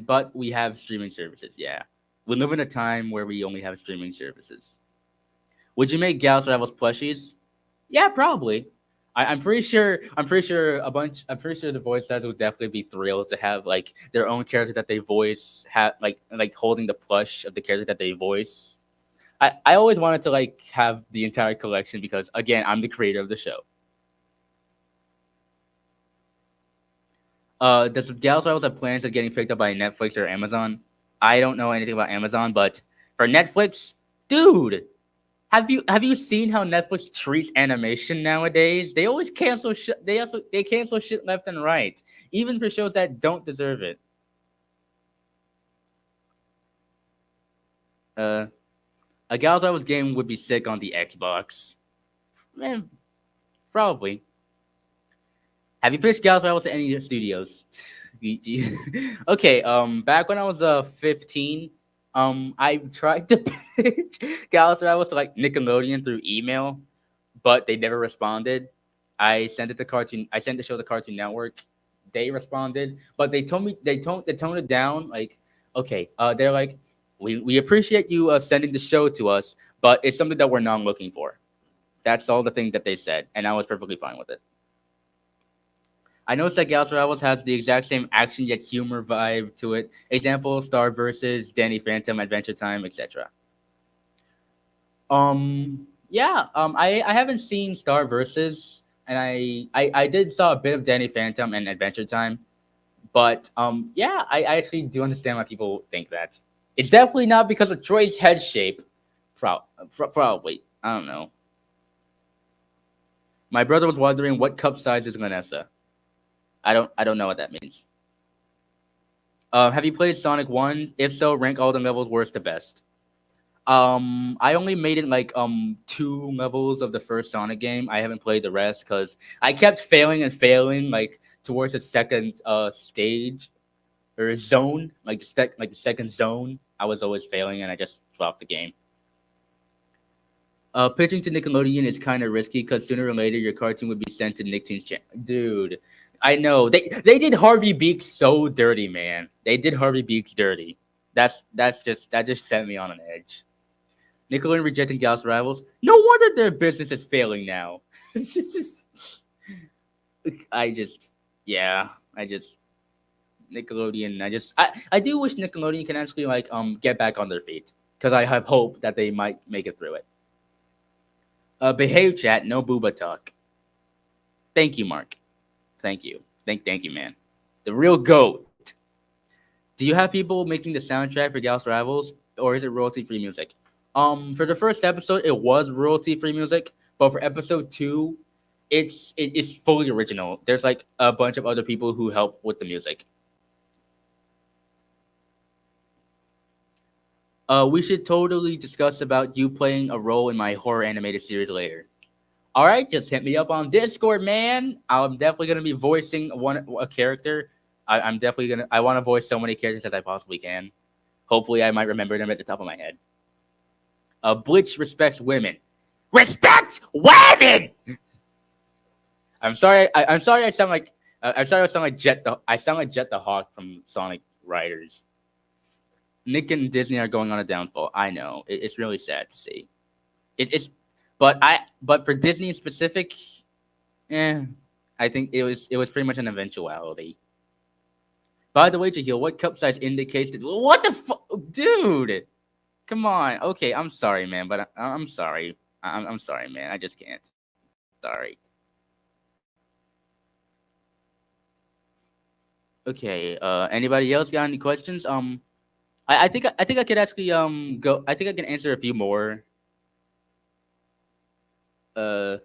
but we have streaming services. Yeah, we live in a time where we only have streaming services. Would you make Gals Rivals plushies? Yeah, probably. I'm pretty sure. I'm pretty sure a bunch. I'm pretty sure the voice actors would definitely be thrilled to have like their own character that they voice, have like holding the plush of the character that they voice. I always wanted to like have the entire collection because again, I'm the creator of the show. Does Gals Rivals have plans of getting picked up by Netflix or Amazon? I don't know anything about Amazon, but for Netflix, dude, have you seen how Netflix treats animation nowadays? They always cancel shit. They cancel shit left and right, even for shows that don't deserve it. Uh, a Gals Rivals game would be sick on the Xbox. Man, probably. Have you pitched Gals Rivals to any studios? Okay, back when I was 15, I tried to pitch Gals Rivals to like Nickelodeon through email, but they never responded. I sent it to Cartoon. I sent the show to Cartoon Network. They responded, but they toned it down. Like, okay, they're like, we appreciate you sending the show to us, but it's something that we're not looking for. That's all the thing that they said, and I was perfectly fine with it. I noticed that Gals Rivals has the exact same action yet humor vibe to it. Example: Star versus Danny Phantom, Adventure Time, etc. Yeah. I haven't seen Star versus, and I did saw a bit of Danny Phantom and Adventure Time, but yeah, I actually do understand why people think that. It's definitely not because of Troy's head shape. Probably. I don't know. My brother was wondering what cup size is Vanessa. I don't know what that means. Have you played Sonic One? If so, rank all the levels worst to best. I only made it like two levels of the first Sonic game. I haven't played the rest because I kept failing and failing like towards the second stage or zone, like the second zone. I was always failing and I just dropped the game. Pitching to Nickelodeon is kind of risky because sooner or later your cartoon would be sent to Nicktoons channel. Dude, I know they did Harvey Beaks so dirty, man. They did Harvey Beaks dirty. That just sent me on an edge. Nickelodeon rejecting Gals Rivals. No wonder their business is failing now. I just, yeah, I just Nickelodeon. I do wish Nickelodeon can actually like get back on their feet because I have hope that they might make it through it. Behave, chat. No booba talk. Thank you, Mark. Thank you. Thank you, man. The real goat. Do you have people making the soundtrack for Gals Rivals, or is it royalty-free music? For the first episode, it was royalty-free music, but for episode two, it's fully original. There's like a bunch of other people who help with the music. We should totally discuss about you playing a role in my horror animated series later. All right, just hit me up on Discord, man. I'm definitely gonna be voicing a character. I'm definitely gonna. I want to voice so many characters as I possibly can. Hopefully, I might remember them at the top of my head. Bleach respects women. Respect women. I'm sorry. I'm sorry. I sound like Jet. I sound like Jet the Hawk from Sonic Riders. Nick and Disney are going on a downfall. I know. It's really sad to see. It's but for Disney in specific, eh, I think it was pretty much an eventuality. By the way, Jaheal, what cup size indicates that? What the fuck, dude? Come on. Okay, I'm sorry, man, but I'm sorry. I'm sorry, man. I just can't. Sorry. Okay. Anybody else got any questions? I think I could actually go. I think I can answer a few more. Uh,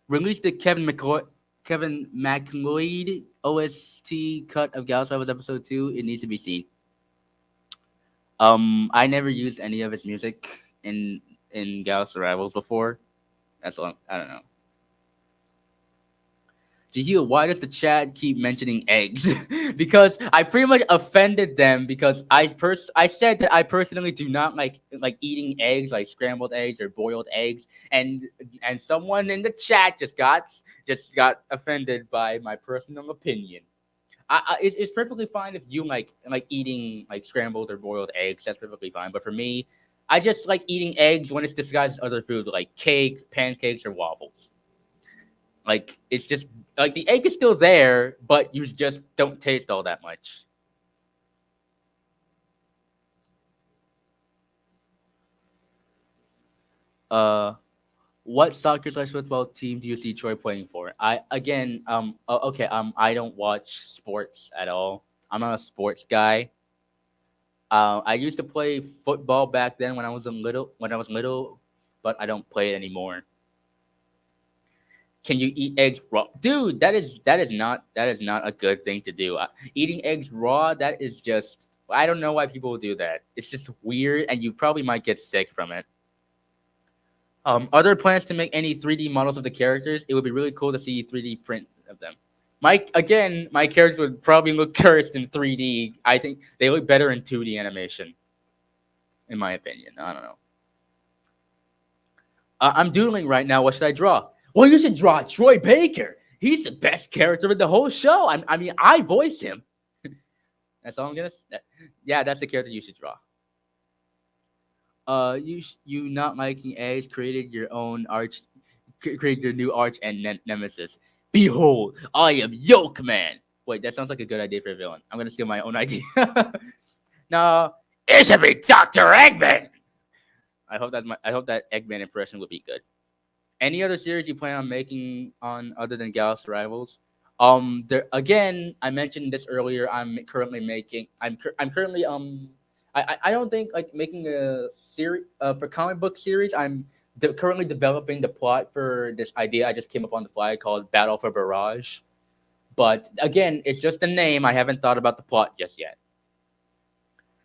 Release the Kevin McLeod OST cut of Gals Rivals episode 2. It needs to be seen. I never used any of his music in Gals Rivals before. That's all. I don't know. Jaheal, why does the chat keep mentioning eggs? Because I pretty much offended them because I said that I personally do not like eating eggs, like scrambled eggs or boiled eggs, and someone in the chat just got offended by my personal opinion. It's perfectly fine if you like eating like scrambled or boiled eggs. That's perfectly fine. But for me, I just like eating eggs when it's disguised as other food like cake, pancakes, or waffles. Like it's just like the egg is still there, but you just don't taste all that much. Uh, what soccer/football team do you see Troy playing for? Okay, I don't watch sports at all. I'm not a sports guy. I used to play football back then when I was little, but I don't play it anymore. Can you eat eggs raw, dude? That is not a good thing to do. Eating eggs raw, that is just I don't know why people do that. It's just weird, and you probably might get sick from it. Other plans to make any 3D models of the characters? It would be really cool to see 3D print of them. My characters would probably look cursed in 3D. I think they look better in 2D animation, in my opinion. I don't know. I'm doodling right now. What should I draw? Well, you should draw Troy Baker. He's the best character in the whole show. I mean, I voice him. That's all I'm gonna say. Yeah, that's the character you should draw. You not liking eggs created your new arch and nemesis. Behold, I am Yolk Man. Wait, that sounds like a good idea for a villain. I'm gonna steal my own idea. No, it should be Doctor Eggman. I hope that Eggman impression would be good. Any other series you plan on making on other than Galaxy Rivals? There again. I mentioned this earlier. I'm currently I don't think like making a series for comic book series. I'm currently developing the plot for this idea I just came up on the fly called Battle for Barrage. But again, it's just a name. I haven't thought about the plot just yet.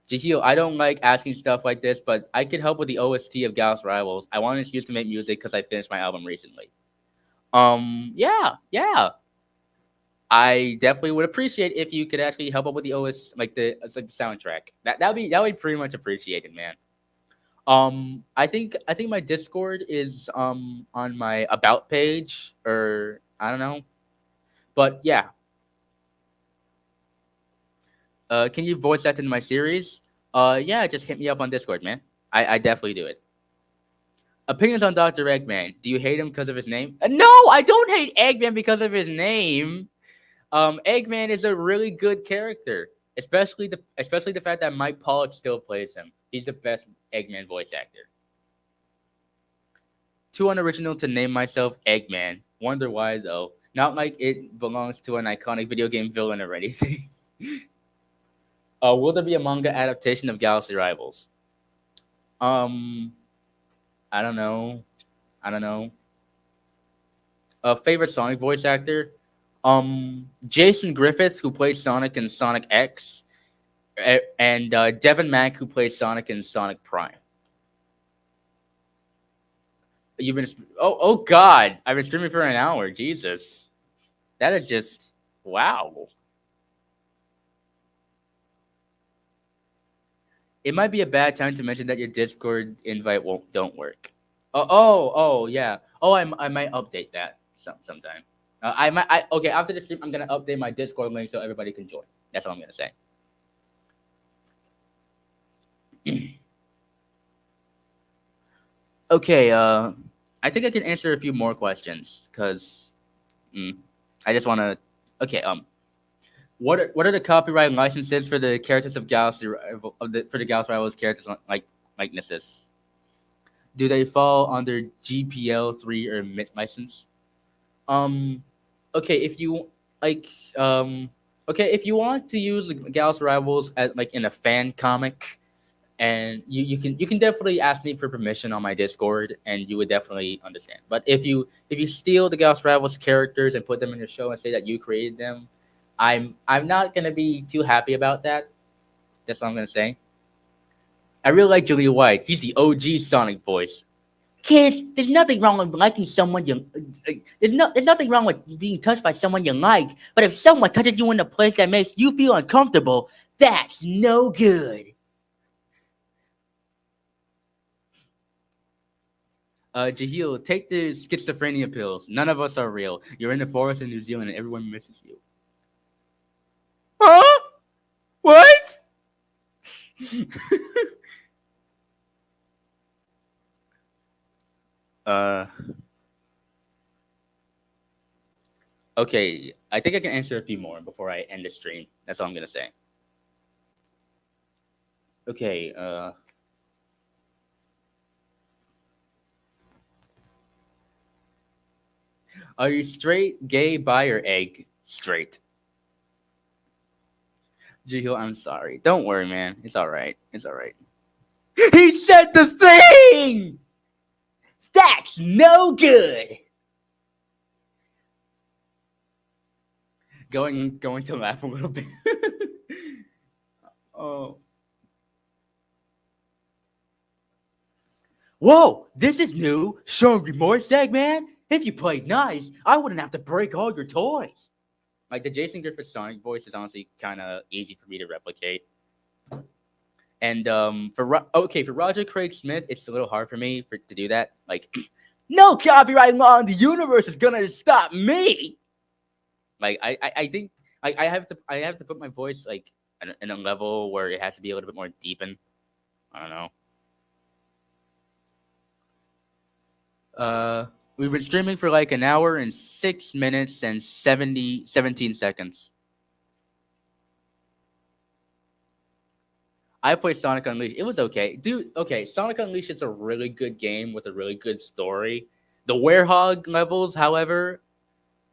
Jaheal, I don't like asking stuff like this, but I could help with the OST of Galaxy Rivals. I wanted to use to make music because I finished my album recently. Yeah, yeah. I definitely would appreciate if you could actually help out with the OS, like the soundtrack. That would be pretty much appreciated, man. I think my Discord is on my about page, or I don't know, but yeah. Can you voice that in my series? Yeah, just hit me up on Discord, man. I definitely do it. Opinions on Dr. Eggman. Do you hate him because of his name? No, I don't hate Eggman because of his name. Eggman is a really good character, especially the fact that Mike Pollock still plays him. He's the best Eggman voice actor. Too unoriginal to name myself Eggman. Wonder why though? Not like it belongs to an iconic video game villain or anything. Will there be a manga adaptation of Galaxy Rivals? Um, I don't know. I don't know. Favorite Sonic voice actor? Jason Griffith, who plays Sonic in Sonic X, and Devin Mack, who plays Sonic in Sonic Prime. You've been oh God! I've been streaming for an hour. Jesus, that is just wow. It might be a bad time to mention that your Discord invite won't don't work. Oh yeah. Oh, I might update that sometime. Okay, after the stream I'm gonna update my Discord link so everybody can join. That's all I'm gonna say. Okay, I think I can answer a few more questions because I just want to. Okay, what are the copyright licenses for the characters of for the Galaxy Rivals characters like likenesses? Do they fall under GPL 3 or MIT license? Um, okay, if you like, okay, if you want to use the Galaxy Rivals as like in a fan comic, and you can definitely ask me for permission on my Discord, and you would definitely understand. But if you steal the Galaxy Rivals characters and put them in your show and say that you created them, I'm not gonna be too happy about that. That's all I'm gonna say. I really like Jaleel White. He's the OG Sonic voice. Kids, there's nothing wrong with liking someone you. There's nothing wrong with being touched by someone you like. But if someone touches you in a place that makes you feel uncomfortable, that's no good. Jaheal, take the schizophrenia pills. None of us are real. You're in the forest in New Zealand and everyone misses you. Huh? What? uh. Okay, I think I can answer a few more before I end the stream. That's all I'm gonna say. Okay. Are you straight, gay, bi, or egg? Straight. Jaheal, I'm sorry. Don't worry, man. It's all right. It's all right. He said the thing. That's no good. Going to laugh a little bit. Oh. Whoa, this is new. Showing remorse segment. If you played nice, I wouldn't have to break all your toys. Like the Jason Griffith Sonic voice is honestly kind of easy for me to replicate. And for Roger Craig Smith, it's a little hard for me to do that. Like, no copyright law in the universe is gonna stop me. Like I think I have to put my voice like in a level where it has to be a little bit more deepened. I don't know. We've been streaming for like an hour and 6 minutes and 17 seconds. I played Sonic Unleashed. It was okay. Dude, okay, Sonic Unleashed is a really good game with a really good story. The Werehog levels, however,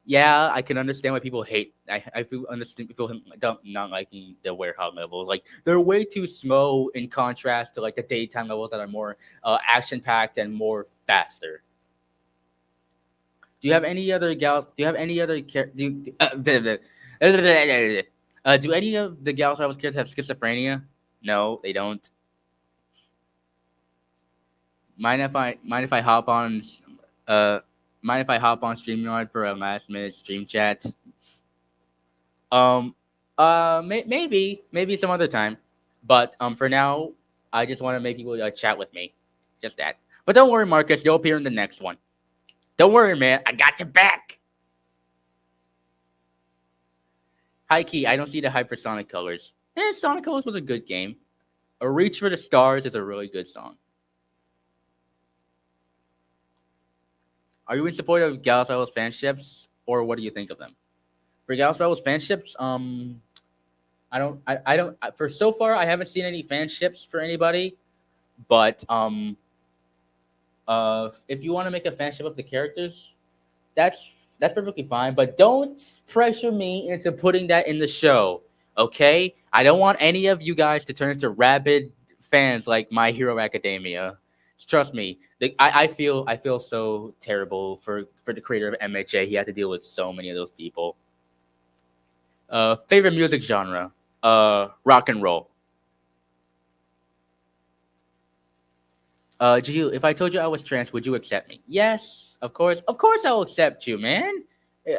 yeah, I can understand why people hate. I feel understand people don't not liking the Werehog levels. Like they're way too slow in contrast to like the daytime levels that are more action packed and more faster. Do you have any other Do you have any other do any of the Galaxy Rivals characters have schizophrenia? No, they don't. Mind if I hop on uh mind if I hop on StreamYard for a last minute stream chat? Maybe some other time. But for now, I just want to make people chat with me. Just that. But don't worry, Marcus, you'll appear in the next one. Don't worry, man. I got your back. High key, I don't see the hypersonic colors. Sonic Colors was a good game. A Reach for the Stars is a really good song. Are you in support of Galaxy Rivals fanships, or what do you think of them? For Galaxy Rivals fanships, I don't. For so far, I haven't seen any fanships for anybody. But if you want to make a fanship of the characters, that's perfectly fine. But don't pressure me into putting that in the show. Okay, I don't want any of you guys to turn into rabid fans like My Hero Academia. Trust me, I feel so terrible for the creator of MHA. He had to deal with so many of those people. Favorite music genre? Rock and roll. Jaheal, if I told you I was trans, would you accept me? Yes, of course. Of course, I'll accept you, man.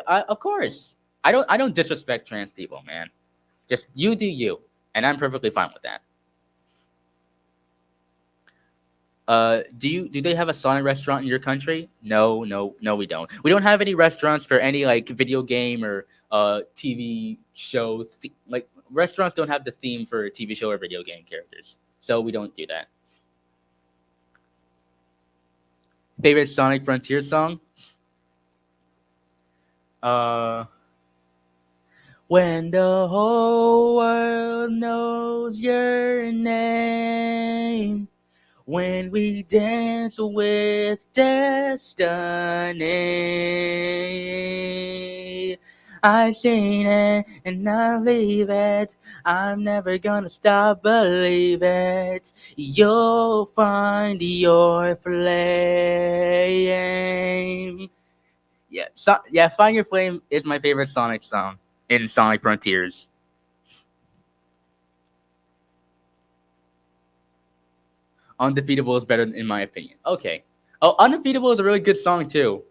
Of course. I don't disrespect trans people, man. Just you do you, and I'm perfectly fine with that. Do they have a Sonic restaurant in your country? No, we don't. We don't have any restaurants for any like video game or TV show. Like restaurants don't have the theme for TV show or video game characters, so we don't do that. Favorite Sonic Frontier song? When the whole world knows your name. When we dance with destiny, I seen it and I believe it. I'm never gonna stop believe it. You'll find your flame. Yeah, Find Your Flame is my favorite Sonic song in Sonic Frontiers. Undefeatable is better in my opinion. Okay. Oh, Undefeatable is a really good song too.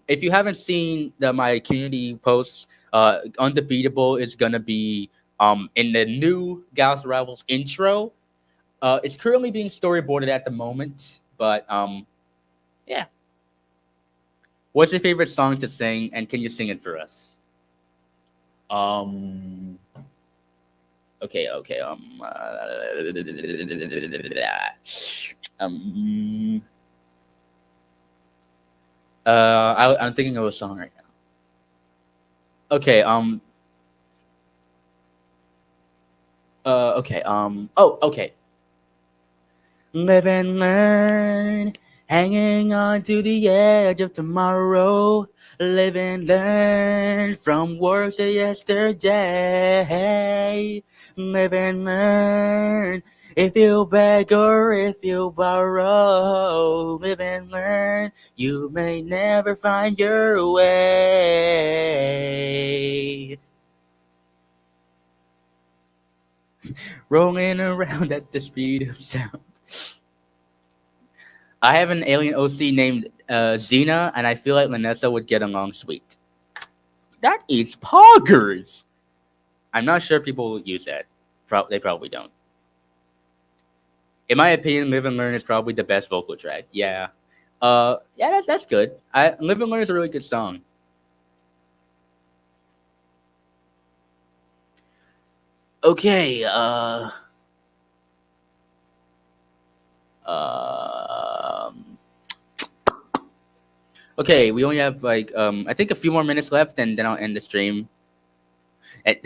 If you haven't seen my community posts, Undefeatable is gonna be in the new Gals Rivals intro. It's currently being storyboarded at the moment, but yeah. What's your favorite song to sing, and can you sing it for us? Um. Okay. Okay. Um. I'm thinking of a song right now. Okay. Okay. Oh. Okay. Live and learn, hanging on to the edge of tomorrow. Live and learn from work to yesterday. Live and learn. If you beg or if you borrow, live and learn. You may never find your way. Rolling around at the speed of sound. I have an alien OC named Xena, and I feel like Vanessa would get along sweet. That is poggers. I'm not sure people use that. They probably don't. In my opinion, Live and Learn is probably the best vocal track. Yeah. Yeah, that's good. Live and Learn is a really good song. Okay, um, Okay, we only have like I think a few more minutes left, and then I'll end the stream. And-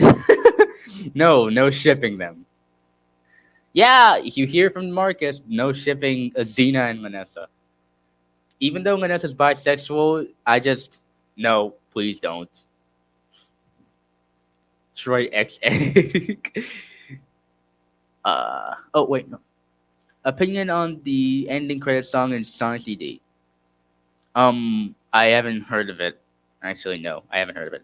no shipping them. Yeah, you hear from Marcus, no shipping Xena and Vanessa. Even though Vanessa's bisexual, I just no, please don't. Troy X egg. Oh wait, no. Opinion on the ending credit song in Sonic CD. I haven't heard of it. Actually, no, I haven't heard of it.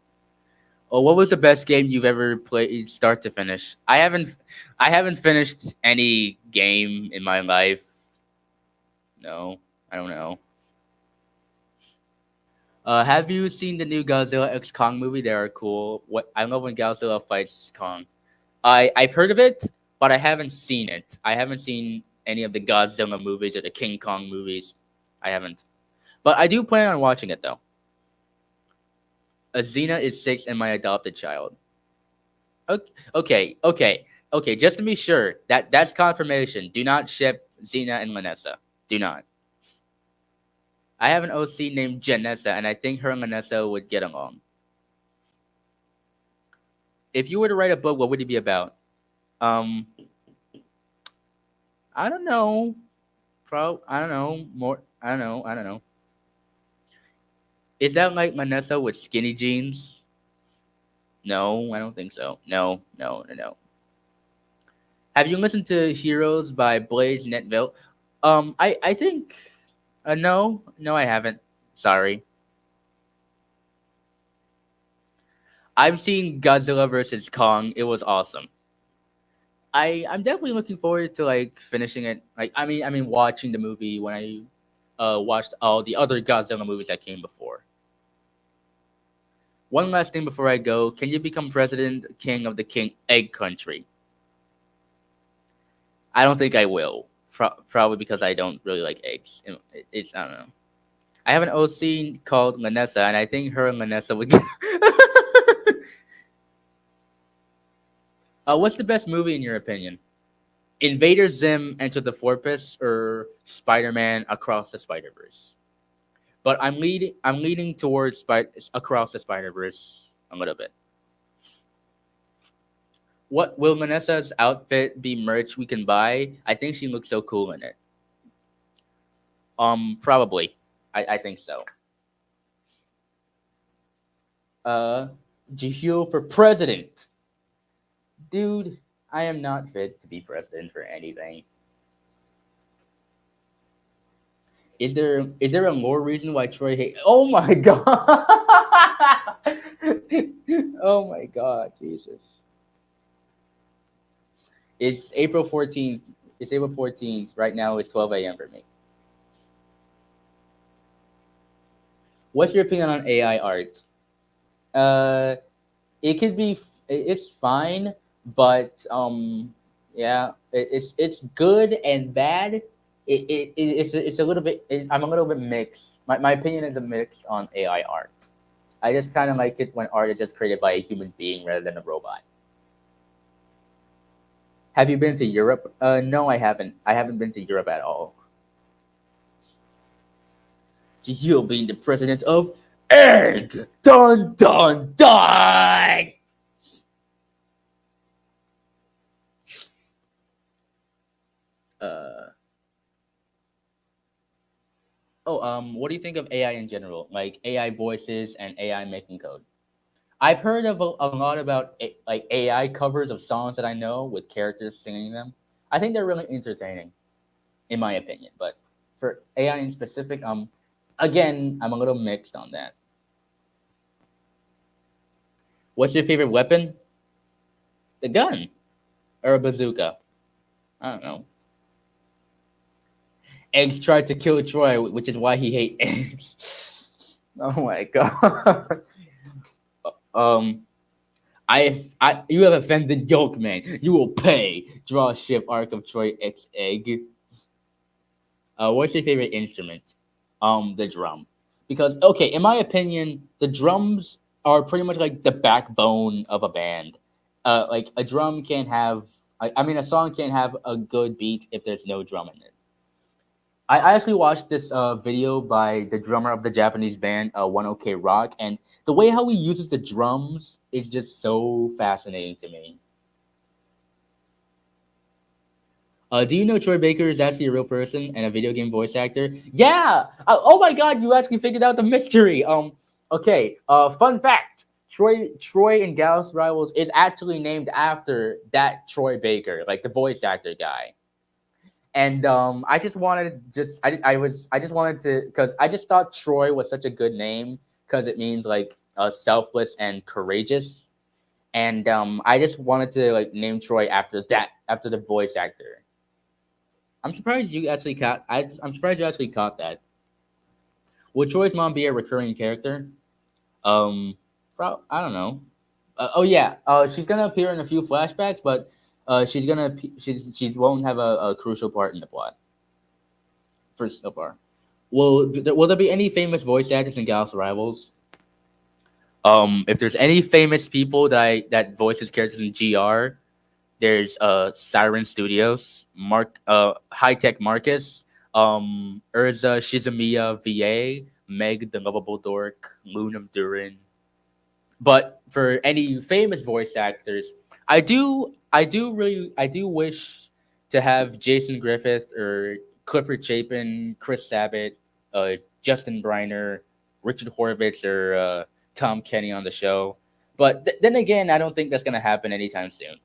Oh, what was the best game you've ever played, start to finish? I haven't finished any game in my life. No, I don't know. Have you seen the new Godzilla X Kong movie? They are cool. What I love when Godzilla fights Kong. I've heard of it, but I haven't seen it. I haven't seen any of the Godzilla movies or the King Kong movies. I haven't, but I do plan on watching it though. Xena is 6 and my adopted child. Okay, okay. Just to be sure, that's confirmation. Do not ship Xena and Lanessa. Do not. I have an OC named Janessa, and I think her and Lanessa would get along. If you were to write a book, what would it be about? Um, I don't know. I don't know. More. I don't know. I don't know. Is that like Manessa with skinny jeans? No, I don't think so. No. Have you listened to Heroes by Blaze Netville? I think no, I haven't. Sorry. I've seen Godzilla versus Kong. It was awesome. I'm definitely looking forward to like finishing it. Like I mean watching the movie when I watched all the other Godzilla movies that came before. One last thing before I go, can you become president king of the king egg country? I don't think I will. Probably because I don't really like eggs. It's I don't know. I have an OC called Lanessa, and I think her and Lanessa would get. What's the best movie in your opinion? Invader Zim Enter the Fortress or Spider-Man Across the Spider-Verse? But I'm leaning towards Across the Spider-Verse a little bit. What will Vanessa's outfit be merch we can buy? I think she looks so cool in it. Probably. I think so. Uh, Jaheal for president. Dude, I am not fit to be president for anything. Is there a more reason why Troy hate? Oh my god! Oh my god, Jesus! It's April 14th. It's April 14th. Right now, it's 12 a.m. for me. What's your opinion on AI art? Uh, it could be. It's fine, but yeah, it's good and bad. It's a little bit. I'm a little bit mixed. My opinion is a mix on AI art. I just kind of like it when art is just created by a human being rather than a robot. Have you been to Europe? No, I haven't. I haven't been to Europe at all. Jaheal being the president of Egg. Dun dun dun. Uh, what do you think of AI in general? Like AI voices and AI making code. I've heard of a lot about like AI covers of songs that I know with characters singing them. I think they're really entertaining, in my opinion. But for AI in specific, again, I'm a little mixed on that. What's your favorite weapon? The gun or a bazooka? I don't know. Eggs tried to kill Troy, which is why he hates eggs. Oh my god. um, you have offended Yolkman. You will pay. Draw ship Arc of Troy X egg. What's your favorite instrument? The drum. Because okay, in my opinion, the drums are pretty much like the backbone of a band. Like a drum can't have. I mean, a song can't have a good beat if there's no drum in it. I actually watched this video by the drummer of the Japanese band 1OK Rock, and the way how he uses the drums is just so fascinating to me. Do you know Troy Baker is actually a real person and a video game voice actor? Yeah. Oh my God, you actually figured out the mystery. Okay. Fun fact: Troy and Gallus Rivals is actually named after that Troy Baker, like the voice actor guy. And I just wanted just I just wanted to because I just thought Troy was such a good name because it means like selfless and courageous, and I just wanted to like name Troy after that after the voice actor. I'm surprised you actually caught. I'm surprised you actually caught that. Will Troy's mom be a recurring character? Um, I don't know. Oh yeah, she's gonna appear in a few flashbacks, but she won't have a crucial part in the plot. First so far. Will there be any famous voice actors in Gallus Rivals? If there's any famous people that voices characters in GR, there's Siren Studios, High Tech Marcus, Urza Shizamiya VA, Meg the Lovable Dork, Lunam Durin. But for any famous voice actors, I do wish to have Jason Griffith or Clifford Chapin, Chris Sabat, Justin Briner, Richard Horvitz, or Tom Kenny on the show. But then again, I don't think that's gonna happen anytime soon.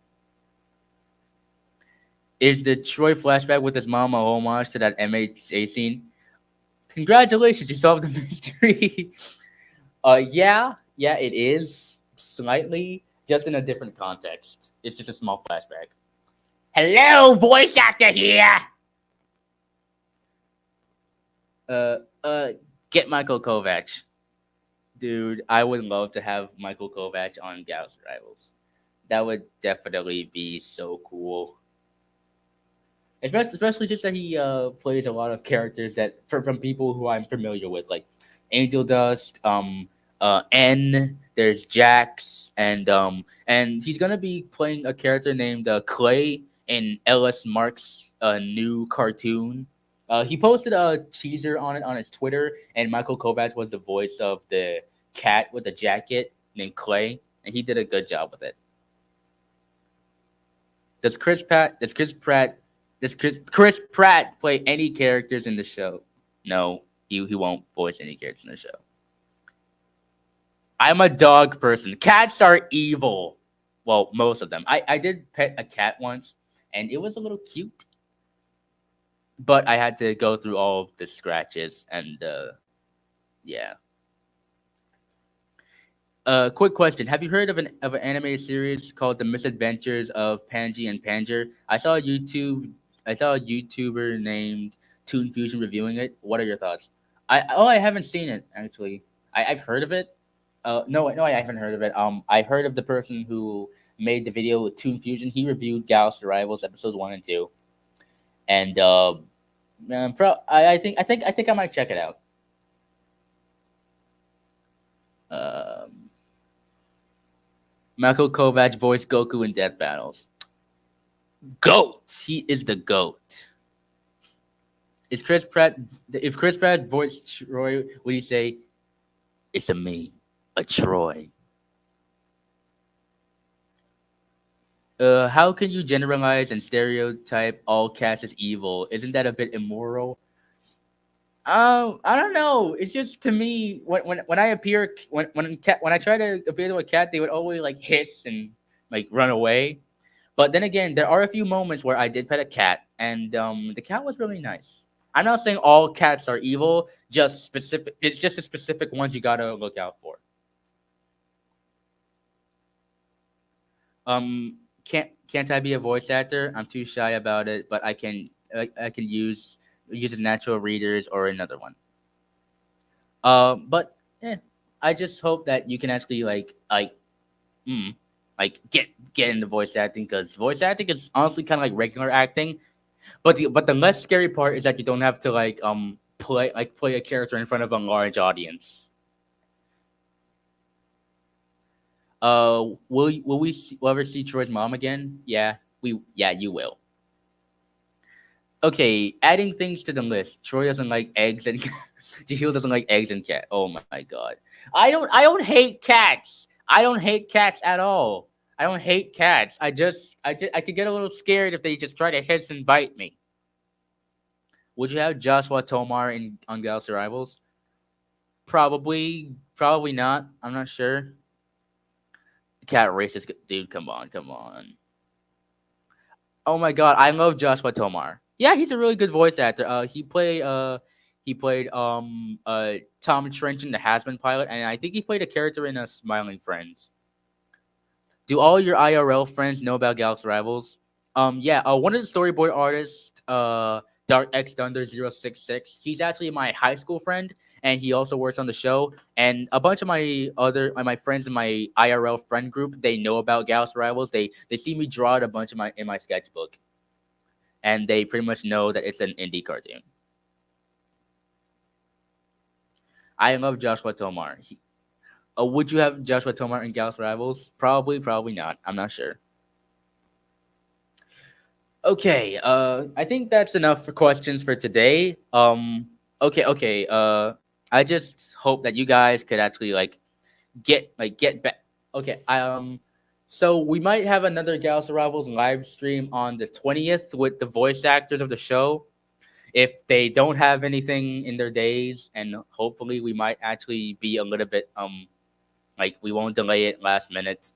Is the Troy flashback with his mom a homage to that MHA scene? Congratulations, you solved the mystery. Yeah, it is slightly, just in a different context. It's just a small flashback. Hello, voice actor here. Uh, uh, get Michael Kovacs, dude. I would love to have Michael Kovacs on Gauss Rivals. That would definitely be so cool. Especially just that he plays a lot of characters that from people who I'm familiar with, like Angel Dust, N. There's Jax, and he's gonna be playing a character named Clay in Ellis Mark's new cartoon. He posted a teaser on it on his Twitter, and Michael Kovacs was the voice of the cat with the jacket named Clay, and he did a good job with it. Does Chris Pratt play any characters in the show? No, he won't voice any characters in the show. I'm a dog person. Cats are evil. Well, most of them. I did pet a cat once, and it was a little cute, but I had to go through all of the scratches, and yeah. Quick question: have you heard of an animated series called The Misadventures of Panji and Panger? I saw a YouTuber named Toon Fusion reviewing it. What are your thoughts? I haven't seen it actually. I've heard of it. No, I haven't heard of it. I heard of the person who made the video with Toon Fusion. He reviewed Galaxy Rivals episodes 1 and 2, and I think I might check it out. Um, Michael Kovac voiced Goku in Death Battles. Goat. He is the goat. Is Chris Pratt? If Chris Pratt voiced Troy, would he say, "It's a me, a Troy"? How can you generalize and stereotype all cats as evil? Isn't that a bit immoral? I don't know. It's just to me when I appear when I try to appear to a cat, they would always like hiss and like run away. But then again, there are a few moments where I did pet a cat, and the cat was really nice. I'm not saying all cats are evil, just specific. It's just the specific ones you gotta look out for. Can't I be a voice actor? I'm too shy about it, but I can use as natural readers or another one. But I just hope that you can actually mm, like get into voice acting because voice acting is honestly kind of like regular acting. But the less scary part is that you don't have to play a character in front of a large audience. Will we ever see Troy's mom again? Yeah, you will. Okay, adding things to the list. Troy doesn't like eggs and Jaheal doesn't like eggs and cat. Oh my god. I don't hate cats. I don't hate cats at all. I don't hate cats. I could get a little scared if they just try to hiss and bite me. Would you have Joshua Tomar in on Galaxy Rivals? Probably not. I'm not sure. Cat racist dude, come on, come on. Oh my god, I love Joshua Tomar. Yeah, he's a really good voice actor. He played Tom Trench in the Hasbin pilot, and I think he played a character in Smiling Friends. Do all your IRL friends know about Galaxy Rivals? Yeah. One of the storyboard artists, Dark X Thunder 066. He's actually my high school friend, and he also works on the show. And a bunch of my friends in my IRL friend group, they know about Galaxy Rivals. They see me draw it a bunch of my in my sketchbook, and they pretty much know that it's an indie cartoon. I love Joshua Tomar. Would you have Joshua Tomar in Galaxy Rivals? Probably not. I'm not sure. Okay, I think that's enough for questions for today. Okay. I just hope that you guys could actually get back. Okay, so we might have another Galaxy Rivals live stream on the 20th with the voice actors of the show. If they don't have anything in their days, and hopefully we might actually be a little bit like we won't delay it last minute.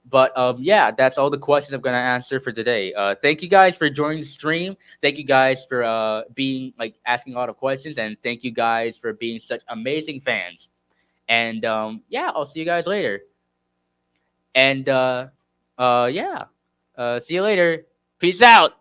But yeah, that's all the questions I'm gonna answer for today. Thank you guys for joining the stream. Thank you guys for being asking a lot of questions, and thank you guys for being such amazing fans. And yeah, I'll see you guys later. And yeah, see you later. Peace out.